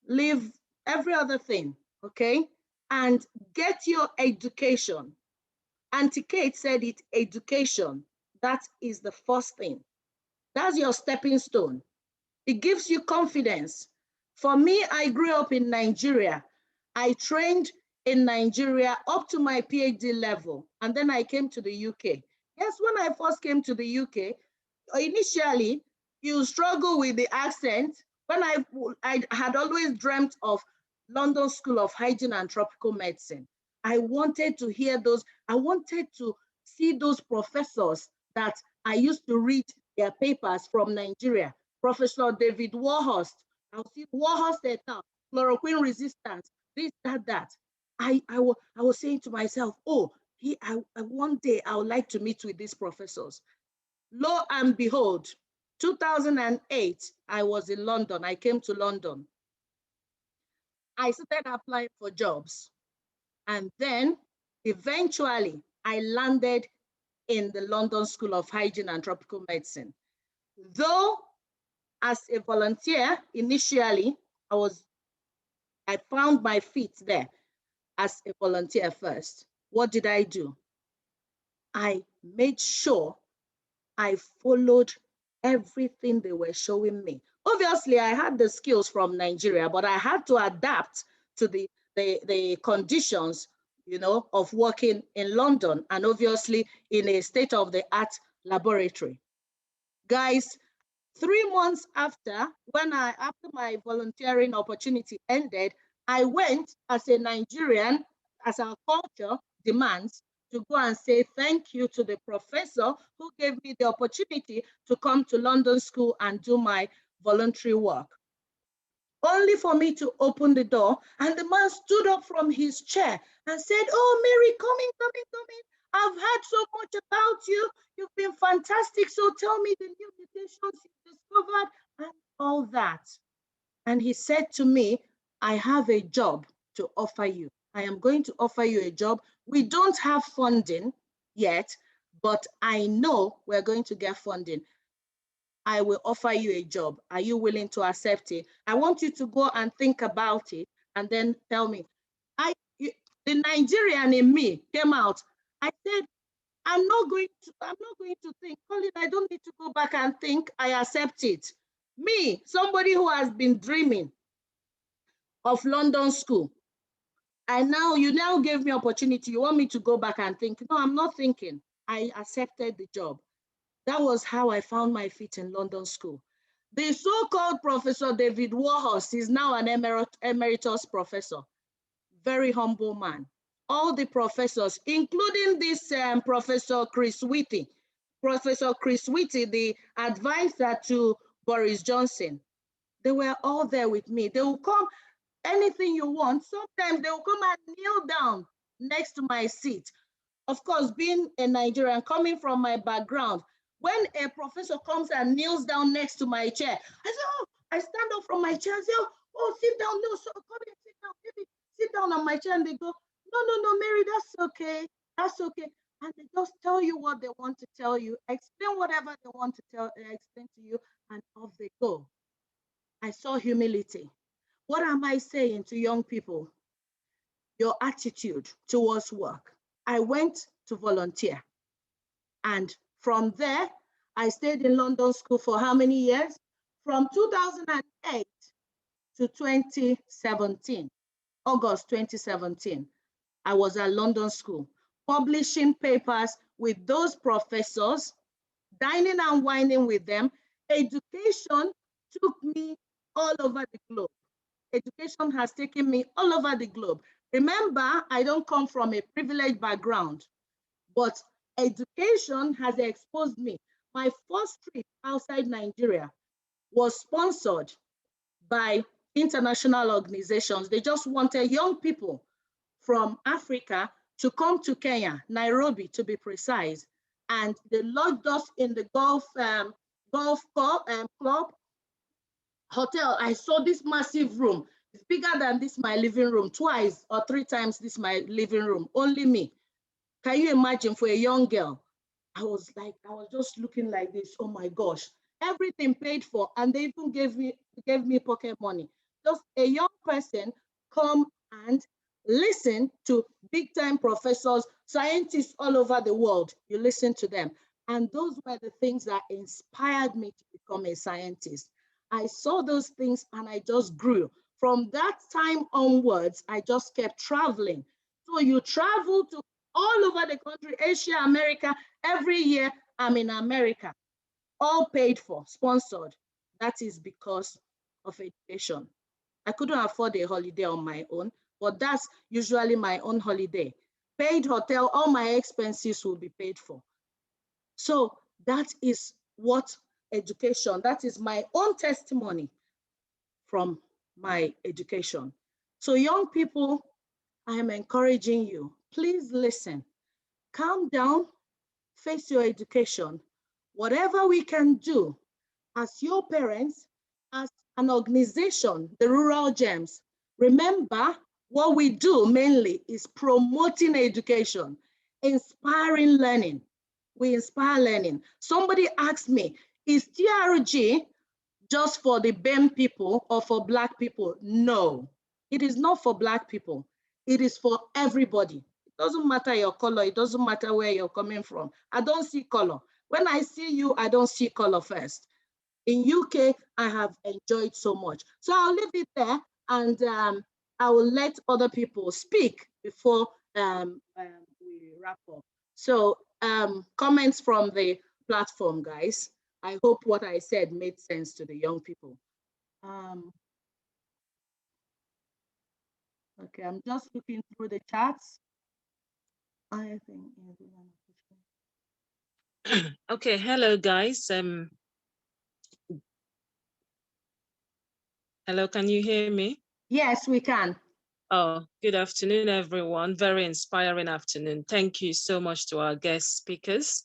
leave every other thing, okay? And get your education. Auntie Kate said it, education. That is the first thing. That's your stepping stone. It gives you confidence. For me, I grew up in Nigeria. I trained in Nigeria up to my PhD level, and then I came to the UK. Yes, when I first came to the UK, initially, you struggle with the accent. When I had always dreamt of London School of Hygiene and Tropical Medicine. I wanted to hear those, I wanted to see those professors that I used to read their papers from Nigeria. Professor David Warhurst, I'll see Warhurst et al., chloroquine resistance, this, that. I was saying to myself, oh, one day I would like to meet with these professors. Lo and behold, 2008, I was in London. I came to London. I started applying for jobs. And then eventually I landed in the London School of Hygiene and Tropical Medicine. Though as a volunteer, initially, I found my feet there as a volunteer first. What did I do? I made sure I followed everything they were showing me. Obviously, I had the skills from Nigeria, but I had to adapt to the conditions, of working in London, and obviously in a state-of-the-art laboratory. Guys, 3 months after my volunteering opportunity ended, I went as a Nigerian, as our culture demands, to go and say thank you to the professor who gave me the opportunity to come to London School and do my voluntary work. Only for me to open the door, and the man stood up from his chair and said, oh, Mary, come in. I've heard so much about you. You've been fantastic. So tell me the new mutations you've discovered and all that. And he said to me, I have a job to offer you. I am going to offer you a job. We don't have funding yet, but I know we're going to get funding. I will offer you a job. Are you willing to accept it? I want you to go and think about it and then tell me. The Nigerian in me came out. I said, I'm not going to think. Colin, I don't need to go back and think. I accept it. Me, somebody who has been dreaming of London school. You now gave me opportunity. You want me to go back and think? No, I'm not thinking. I accepted the job. That was how I found my feet in London school. The so-called Professor David Warhurst is now an emeritus professor. Very humble man. All the professors, including this Professor Chris Whitty, the advisor to Boris Johnson, they were all there with me. They will come, anything you want. Sometimes they will come and kneel down next to my seat. Of course, being a Nigerian, coming from my background, when a professor comes and kneels down next to my chair, I say, oh, I stand up from my chair and say, oh, sit down. No, so come here, sit down, baby. Sit down on my chair. And they go, no, Mary, that's okay. That's okay. And they just tell you what they want to tell you, explain whatever they want to explain to you, and off they go. I saw humility. What am I saying to young people? Your attitude towards work. I went to volunteer. And from there, I stayed in London school for how many years? From 2008 to 2017, August 2017, I was at London school, publishing papers with those professors, dining and wining with them. Education took me all over the globe. Education has taken me all over the globe. Remember, I don't come from a privileged background, but education has exposed me. My first trip outside Nigeria was sponsored by international organizations. They just wanted young people from Africa to come to Kenya, Nairobi to be precise. And they lodged us in the golf club hotel. I saw this massive room. It's bigger than this, my living room, twice or three times this, my living room, only me. Can you imagine for a young girl? I was just looking like this. Oh my gosh, everything paid for. And they even gave me pocket money. Just a young person come and listen to big time professors, scientists all over the world. You listen to them. And those were the things that inspired me to become a scientist. I saw those things and I just grew. From that time onwards, I just kept traveling. So you travel to all over the country, Asia, America, every year I'm in America, all paid for, sponsored. That is because of education. I couldn't afford a holiday on my own, but that's usually my own holiday. Paid hotel, all my expenses will be paid for. So that is what education, that is my own testimony from my education. So young people, I am encouraging you, please listen, calm down, face your education. Whatever we can do as your parents, as an organization, the Rural Gems, remember what we do mainly is promoting education, inspiring learning. We inspire learning. Somebody asked me, is TRG just for the BEM people or for Black people? No, it is not for Black people. It is for everybody. It doesn't matter your color. It doesn't matter where you're coming from. I don't see color. When I see you, I don't see color first. In UK, I have enjoyed so much. So I'll leave it there and I will let other people speak before we wrap up. So comments from the platform, guys. I hope what I said made sense to the young people. Okay, I'm just looking through the chats. I think. Okay, hello guys. Hello, can you hear me? Yes, we can. Oh, good afternoon, everyone. Very inspiring afternoon. Thank you so much to our guest speakers.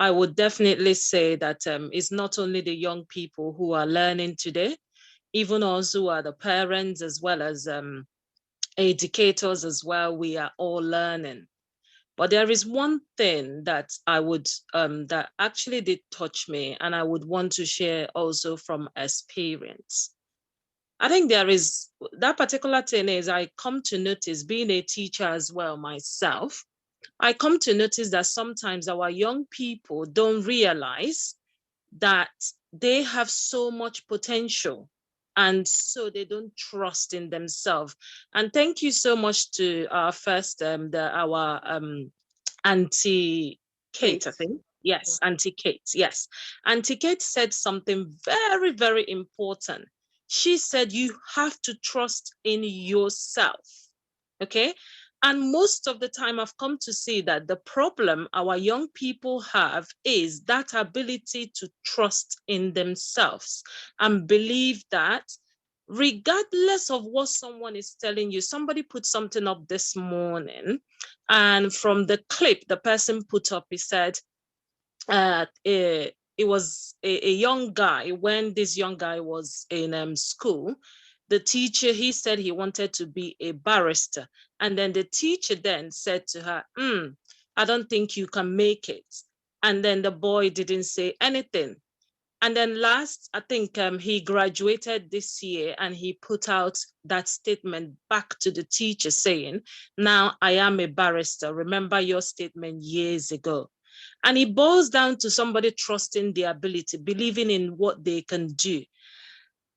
I would definitely say that it's not only the young people who are learning today, even us who are the parents as well as educators as well, we are all learning. But there is one thing that I would, that actually did touch me, and I would want to share also from experience. I think there is, that particular thing is, I come to notice, being a teacher as well myself, I come to notice that sometimes our young people don't realize that they have so much potential, and so they don't trust in themselves. And thank you so much to our first, our Auntie Kate, I think. Yes, Auntie Kate, yes. Auntie Kate said something very, very important. She said, you have to trust in yourself, okay? And most of the time I've come to see that the problem our young people have is that ability to trust in themselves and believe that regardless of what someone is telling you. Somebody put something up this morning, and from the clip the person put up, he said, it was a young guy. When this young guy was in school, the teacher, he said he wanted to be a barrister. And then the teacher then said to her, I don't think you can make it. And then the boy didn't say anything. And then last, I think he graduated this year, and he put out that statement back to the teacher saying, now I am a barrister. Remember your statement years ago. And it boils down to somebody trusting their ability, believing in what they can do.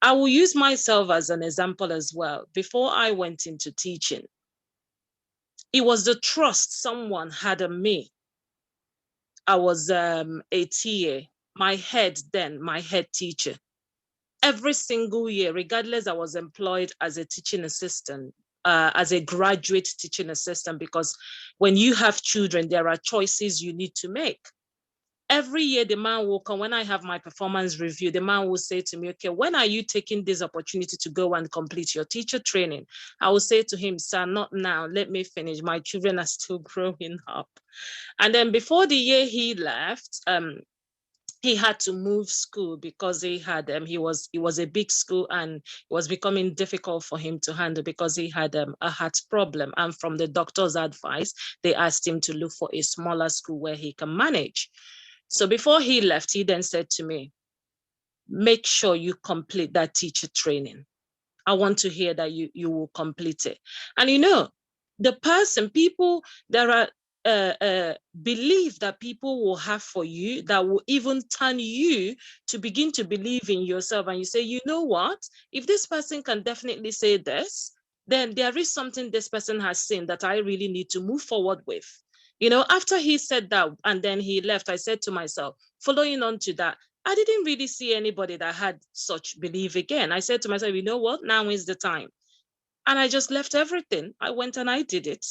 I will use myself as an example as well. Before I went into teaching, it was the trust someone had in me. I was a TA, my head teacher. Every single year, regardless, I was employed as a teaching assistant, as a graduate teaching assistant, because when you have children, there are choices you need to make. Every year, the man will come, when I have my performance review, the man will say to me, okay, when are you taking this opportunity to go and complete your teacher training? I will say to him, sir, not now, let me finish. My children are still growing up. And then before the year he left, he had to move school because he had it was a big school, and it was becoming difficult for him to handle because he had a heart problem. And from the doctor's advice, they asked him to look for a smaller school where he can manage. So before he left, he then said to me, make sure you complete that teacher training. I want to hear that you will complete it. And you know, the person, people, there are belief that people will have for you that will even turn you to begin to believe in yourself. And you say, you know what, if this person can definitely say this, then there is something this person has seen that I really need to move forward with. You know, after he said that and then he left, I said to myself, following on to that, I didn't really see anybody that had such belief again. I said to myself, you know what, now is the time. And I just left everything. I went and I did it.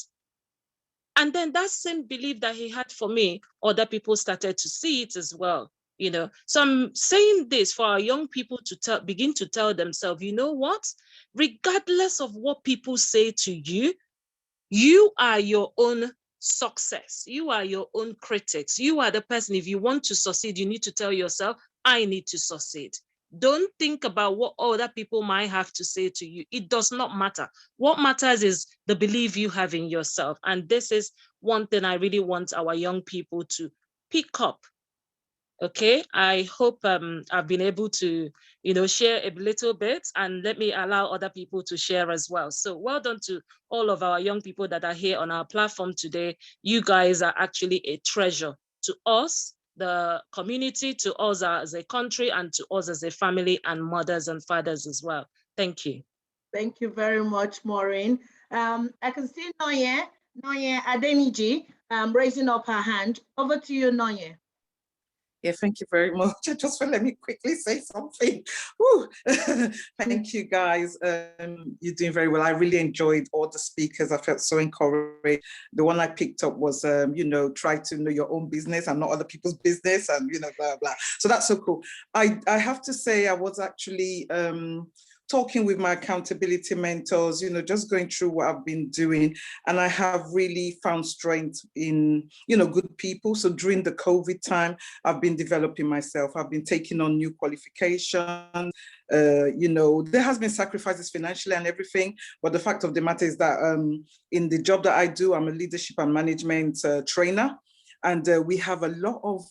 And then that same belief that he had for me, other people started to see it as well. You know, so I'm saying this for our young people to begin to tell themselves, you know what, regardless of what people say to you, you are your own success. You are your own critics. You are the person. If you want to succeed, you need to tell yourself, I need to succeed. Don't think about what other people might have to say to you. It does not matter. What matters is the belief you have in yourself. And this is one thing I really want our young people to pick up. Okay, I hope I've been able to, you know, share a little bit, and let me allow other people to share as well. So well done to all of our young people that are here on our platform today. You guys are actually a treasure to us, the community, to us as a country, and to us as a family and mothers and fathers as well. Thank you. Thank you very much, Maureen. I can see Noye Adeniji raising up her hand. Over to you, Noye. Yeah, thank you very much. Just for let me quickly say something. Thank you, guys. You're doing very well. I really enjoyed all the speakers. I felt so encouraged. The one I picked up was, you know, try to know your own business and not other people's business, and, you know, blah, blah. So that's so cool. I have to say, I was actually talking with my accountability mentors, just going through what I've been doing. And I have really found strength in, good people. So during the COVID time, I've been developing myself. I've been taking on new qualifications. There has been sacrifices financially and everything. But the fact of the matter is that in the job that I do, I'm a leadership and management trainer. And we have a lot of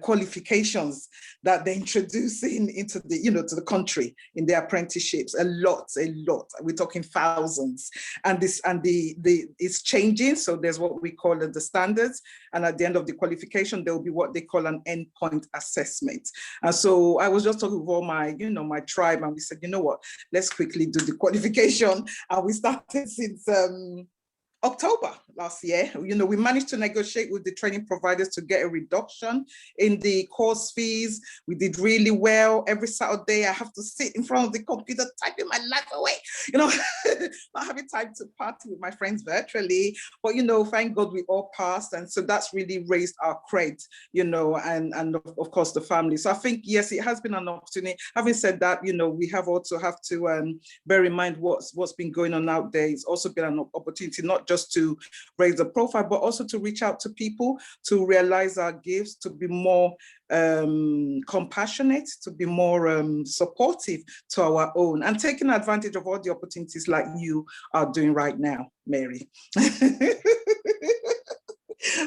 qualifications that they're introducing into the, to the country in their apprenticeships. A lot. We're talking thousands, and it's changing. So there's what we call the standards, and at the end of the qualification, there will be what they call an endpoint assessment. And so I was just talking with all my, my tribe, and we said, you know what, let's quickly do the qualification, and we started since October last year. We managed to negotiate with the training providers to get a reduction in the course fees. We did really well. Every Saturday, I have to sit in front of the computer, typing my life away, not having time to party with my friends virtually. But, thank God we all passed. And so that's really raised our cred, and of course the family. So I think, yes, it has been an opportunity. Having said that, we have to bear in mind what's been going on out there. It's also been an opportunity, not just to raise the profile, but also to reach out to people, to realize our gifts, to be more compassionate, to be more supportive to our own, and taking advantage of all the opportunities like you are doing right now, Mary.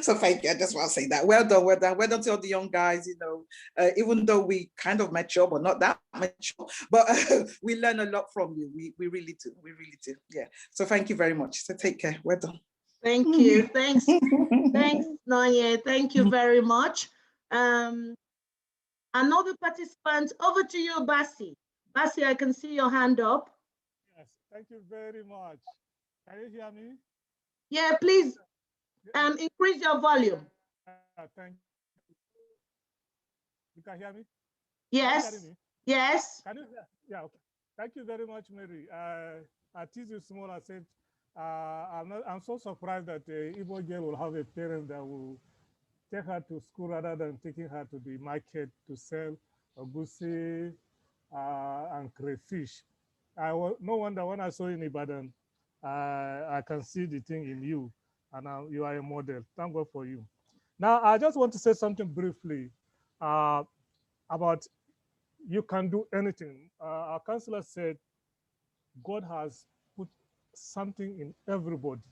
So thank you. I just want to say that. Well done to all the young guys, even though we kind of mature, but not that mature, but we learn a lot from you. We really do. Yeah. So thank you very much. So take care. Well done. Thank you. Thanks, Nonye. Thank you very much. Another participant, over to you, Basi. Basi, I can see your hand up. Yes, thank you very much. Can you hear me? Yeah, please increase your volume. Thank you. You can hear me? Yes. Can you hear me? Yes. Can you hear? Yeah, okay. Thank you very much, Mary. I tease you small. I said, I'm so surprised that Igbo girl will have a parent that will take her to school rather than taking her to the market to sell ogusi and crayfish. No wonder when I saw you in Ibadan, I can see the thing in you, and you are a model. Thank God for you. Now, I just want to say something briefly about you can do anything. Our counselor said God has put something in everybody,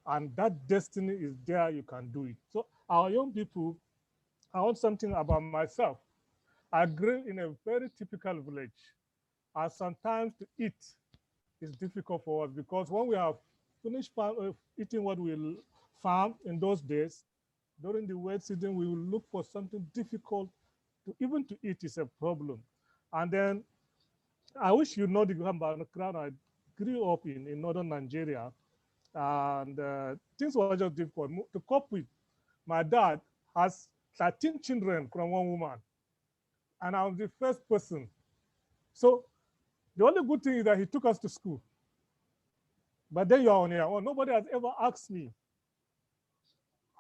and that destiny is there. You can do it. So our young people, I want something about myself. I grew in a very typical village, and sometimes to eat is difficult for us because when we have finished eating what we farm in those days, during the wet season, we will look for something difficult even to eat is a problem. And then I wish you know the background I grew up in northern Nigeria, and things were just difficult to cope with. My dad has 13 children from one woman, and I was the first person. So the only good thing is that he took us to school. But then you're on your own. Nobody has ever asked me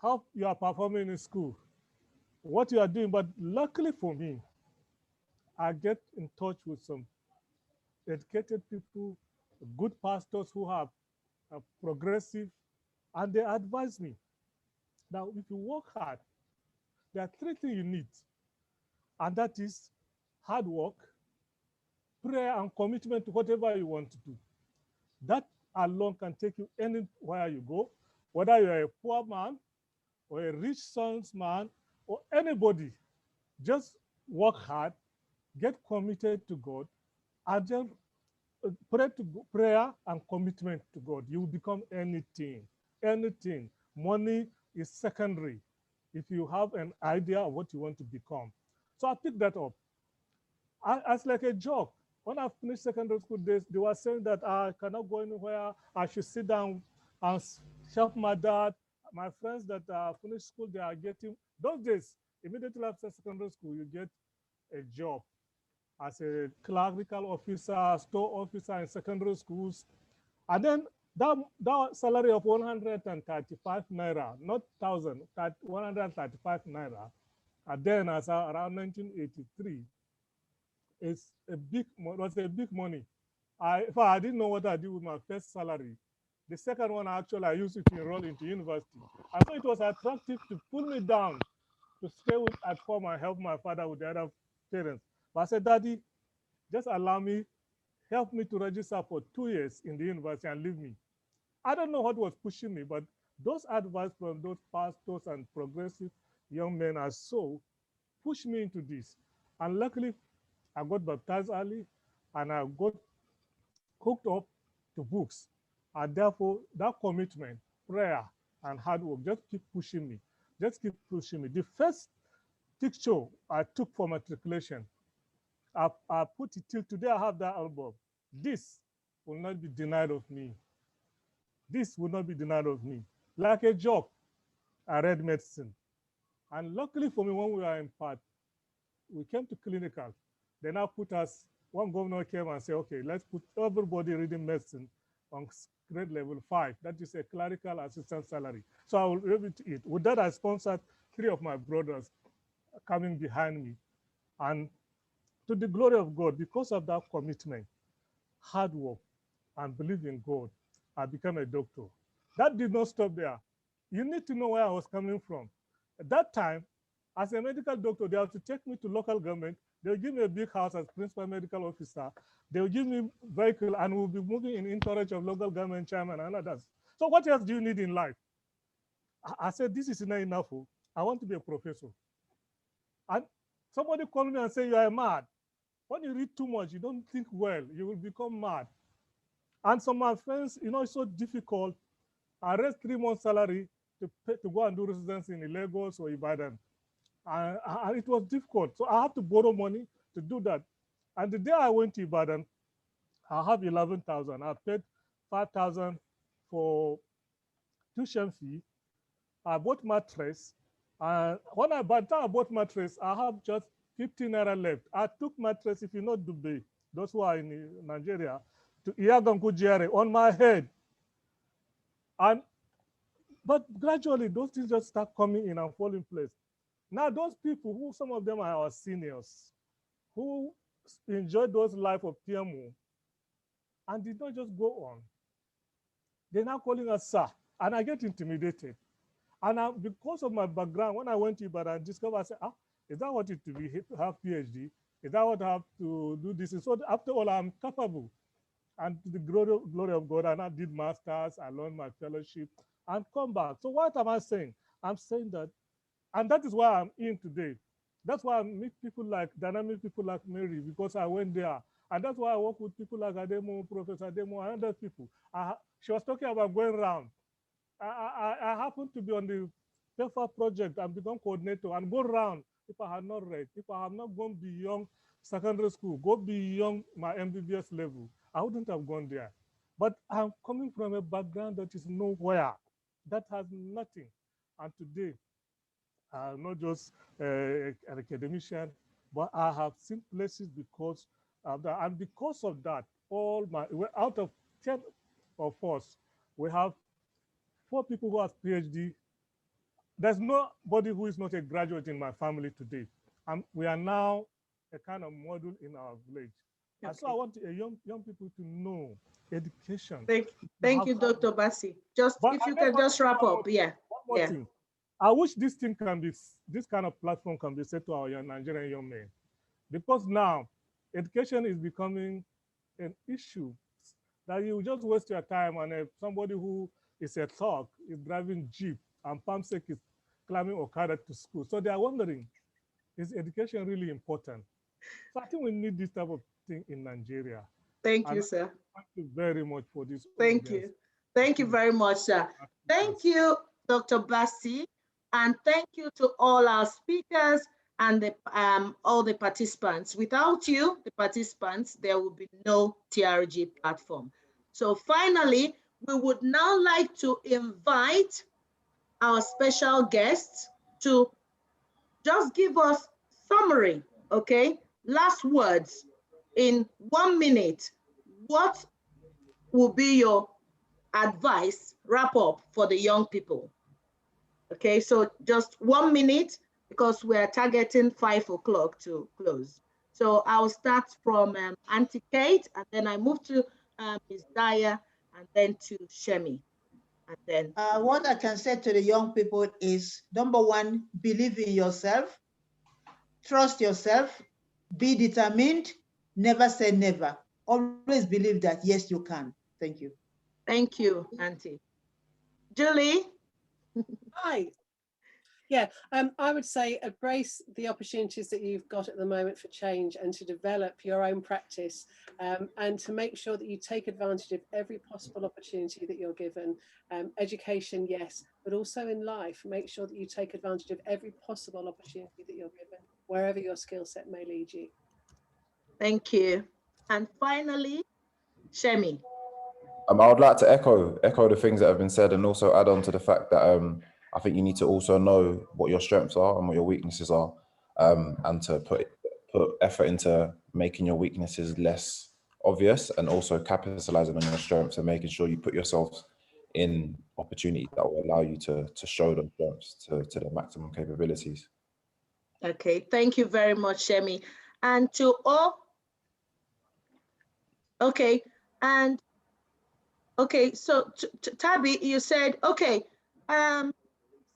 how you are performing in school, what you are doing. But luckily for me, I get in touch with some educated people, good pastors who are progressive, and they advise me that if you work hard, there are 3 things you need, and that is hard work, prayer, and commitment to whatever you want to do. That alone can take you anywhere you go, whether you're a poor man or a rich son's man or anybody. Just work hard, get committed to God, and then prayer and commitment to God. You will become anything. Money is secondary if you have an idea of what you want to become. So I picked that up. As like a joke. When I finished secondary school days, they were saying that I cannot go anywhere. I should sit down and help my dad. My friends that finished school, they are getting, those days, immediately after secondary school, you get a job as a clerical officer, store officer in secondary schools. And then that salary of 135 naira, not 1,000, 135 naira. And then as around 1983, was a big money. I didn't know what I did with my first salary. The second one, actually, I used it to enroll into university. I thought it was attractive to pull me down to stay at home and help my father with the other parents. But I said, Daddy, just allow me, help me to register for 2 years in the university and leave me. I don't know what was pushing me, but those advice from those pastors and progressive young men I saw pushed me into this. And luckily, I got baptized early and I got hooked up to books. And therefore, that commitment, prayer, and hard work just keep pushing me. Just keep pushing me. The first picture I took for matriculation, I put it till today. I have that album. This will not be denied of me. This will not be denied of me. Like a joke, I read medicine. And luckily for me, when we were in part, we came to clinical. They now put us, one governor came and said, okay, let's put everybody reading medicine on grade level 5. That is a clerical assistant salary. So I will read it. With that, I sponsored 3 of my brothers coming behind me. And to the glory of God, because of that commitment, hard work, and belief in God, I became a doctor. That did not stop there. You need to know where I was coming from. At that time, as a medical doctor, they have to take me to local government. They'll give me a big house as principal medical officer. They'll give me vehicle and we'll be moving in entourage of local government chairman and others. So what else do you need in life? I said, this is not enough. I want to be a professor. And somebody called me and said, you are mad. When you read too much, you don't think well, you will become mad. And some of my friends, it's so difficult. I raised 3 months' salary to go and do residency in Lagos or Ibadan. And it was difficult. So I had to borrow money to do that. And the day I went to Ibadan, I have 11,000. I paid 5,000 for tuition fee. I bought mattress. And by the time I bought mattress, I have just 15 naira left. I took mattress, if you know Dubai, those who are in Nigeria, to Iyaganku GRA on my head. But gradually, those things just start coming in and fall in place. Now, those people who, some of them are our seniors, who enjoyed those life of PMO and did not just go on, they're now calling us sir, and I get intimidated. And because of my background, when I went to Ibadan and discovered, I said, is that what it to be to have PhD? Is that what I have to do this? So after all, I'm capable. And to the glory of God, and I did masters, I learned my fellowship, and come back. So what am I saying? I'm saying that, and that is why I'm in today. That's why I meet people like dynamic people like Mary, because I went there. And that's why I work with people like Ademo, Professor Ademo, and other people. She was talking about going around. I happened to be on the paper project and become coordinator and go around. If I had not read, if I have not gone beyond secondary school, go beyond my MBBS level, I wouldn't have gone there. But I'm coming from a background that is nowhere, that has nothing. And today, I'm not just an academician, but I have seen places because of that. And because of that, out of 10 of us, we have 4 people who have PhD. There's nobody who is not a graduate in my family today. We are now a kind of model in our village. Okay. And so I want young people to know education. Thank you, Dr. Bassi. If you can just wrap up, yeah. One more thing. I wish this kind of platform can be said to our Nigerian young men, because now education is becoming an issue that you just waste your time on somebody who is a thug, is driving Jeep, and Palmsec is climbing Okada to school. So they are wondering, is education really important? So I think we need this type of thing in Nigeria. Thank you, sir. Thank you very much for this. Thank you. Thank you very much, sir. Thank you, Dr. Bassi, and thank you to all our speakers and all the participants. Without you, the participants, there will be no TRG platform. So finally, we would now like to invite our special guests to just give us summary, okay? Last words in 1 minute. What will be your advice, wrap up for the young people? Okay, so just 1 minute, because we're targeting 5 o'clock to close. So So I'll start from Auntie Kate, and then I move to Ms. Dyer, and then to Shemi. And then what I can say to the young people is, number one, believe in yourself, trust yourself, be determined, never say never. Always believe that, yes, you can. Thank you. Thank you, Auntie. Julie? Hi. Yeah, I would say embrace the opportunities that you've got at the moment for change and to develop your own practice, and to make sure that you take advantage of every possible opportunity that you're given. Education, yes, but also in life, make sure that you take advantage of every possible opportunity that you're given, wherever your skill set may lead you. Thank you. And finally, Shemi. I would like to echo the things that have been said, and also add on to the fact that I think you need to also know what your strengths are and what your weaknesses are, and to put effort into making your weaknesses less obvious, and also capitalizing on your strengths and making sure you put yourselves in opportunity that will allow you to show those strengths to their maximum capabilities. Okay, thank you very much, Shemi. And to all, okay, and okay, so Tabby, you said, okay,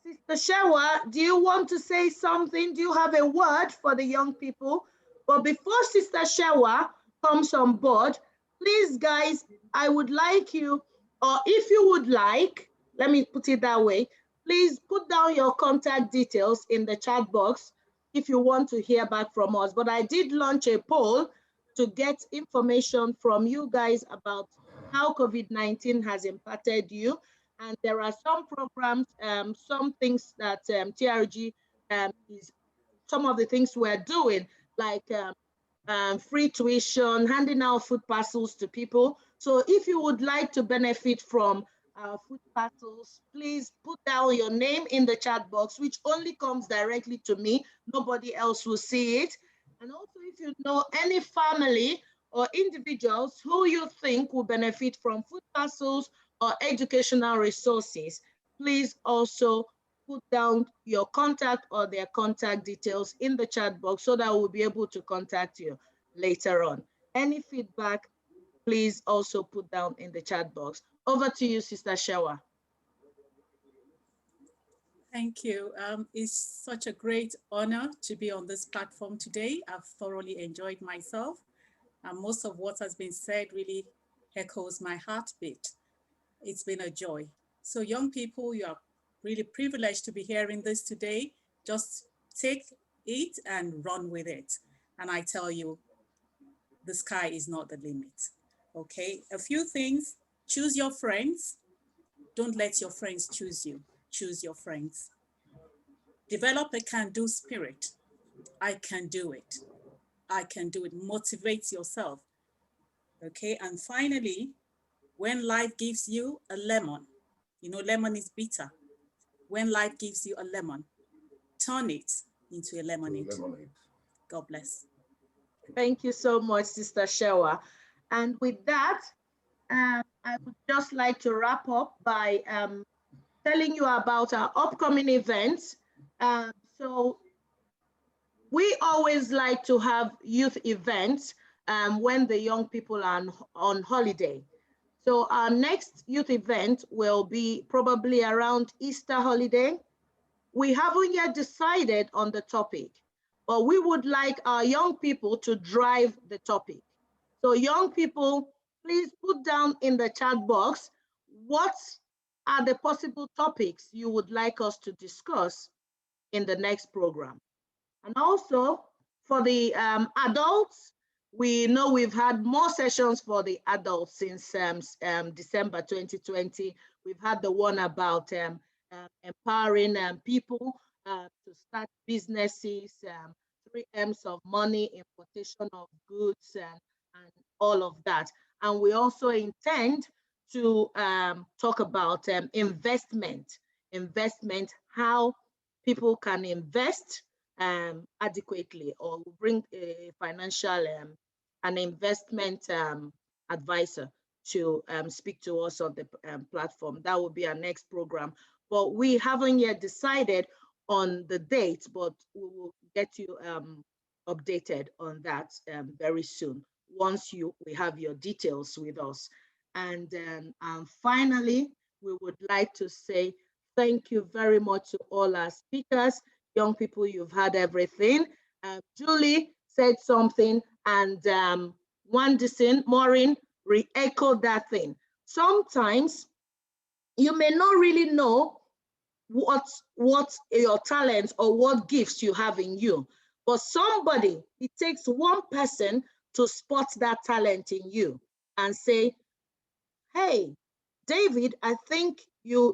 Sister Shewa, do you want to say something? Do you have a word for the young people? But before Sister Shewa comes on board, please, guys, I would like you, or if you would like, let me put it that way, please put down your contact details in the chat box if you want to hear back from us. But I did launch a poll to get information from you guys about how COVID-19 has impacted you. And there are some programs, some things that TRG is, some of the things we're doing, like free tuition, handing out food parcels to people. So if you would like to benefit from food parcels, please put down your name in the chat box, which only comes directly to me. Nobody else will see it. And also, if you know any family or individuals who you think will benefit from food parcels or educational resources, please also put down your contact or their contact details in the chat box so that we'll be able to contact you later on. Any feedback, please also put down in the chat box. Over to you, Sister Shewa. Thank you. It's such a great honor to be on this platform today. I've thoroughly enjoyed myself, and most of what has been said really echoes my heartbeat. It's been a joy. So young people, you are really privileged to be hearing this today. Just take it and run with it. And I tell you, the sky is not the limit. Okay, a few things: choose your friends. Don't let your friends choose you. Choose your friends. Develop a can-do spirit. I can do it. I can do it. Motivate yourself. Okay, and finally, when life gives you a lemon, you know, lemon is bitter. When life gives you a lemon, turn it into a lemonade. God bless. Thank you so much, Sister Shewa. And with that, I would just like to wrap up by telling you about our upcoming events. So we always like to have youth events when the young people are on holiday. So our next youth event will be probably around Easter holiday. We haven't yet decided on the topic, but we would like our young people to drive the topic. So young people, please put down in the chat box, what are the possible topics you would like us to discuss in the next program? And also for the adults, we know we've had more sessions for the adults since December 2020. We've had the one about empowering people to start businesses, 3 M's of money, importation of goods, and all of that. And we also intend to talk about investment, how people can invest adequately, or bring a financial an investment advisor to speak to us on the platform. That will be our next program. But we haven't yet decided on the date, but we will get you updated on that very soon, once we have your details with us. And then finally, we would like to say thank you very much to all our speakers. Young people, you've had everything. Julie said something, and Maureen re-echoed that thing. Sometimes you may not really know what your talents or what gifts you have in you, but somebody, it takes one person to spot that talent in you and say, hey, David, I think you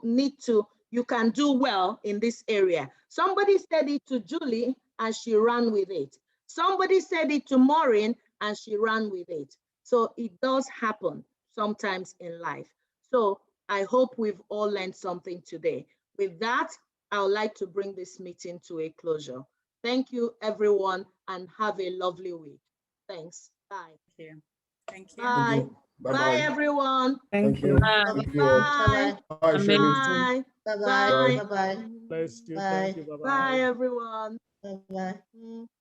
can do well in this area. Somebody said it to Julie and she ran with it. Somebody said it to Maureen and she ran with it. So it does happen sometimes in life. So I hope we've all learned something today. With that, I would like to bring this meeting to a closure. Thank you, everyone, and have a lovely week. Thanks. Bye. Thank you. Thank you. Bye. Thank you. Bye. Bye, everyone. Thank you. Bye. Thank you. Bye. Bye, Shirley. Bye. Bye-bye. Bye. Bye-bye. Bless you. Bye. Thank you. Bye-bye. Bye, everyone. Bye-bye.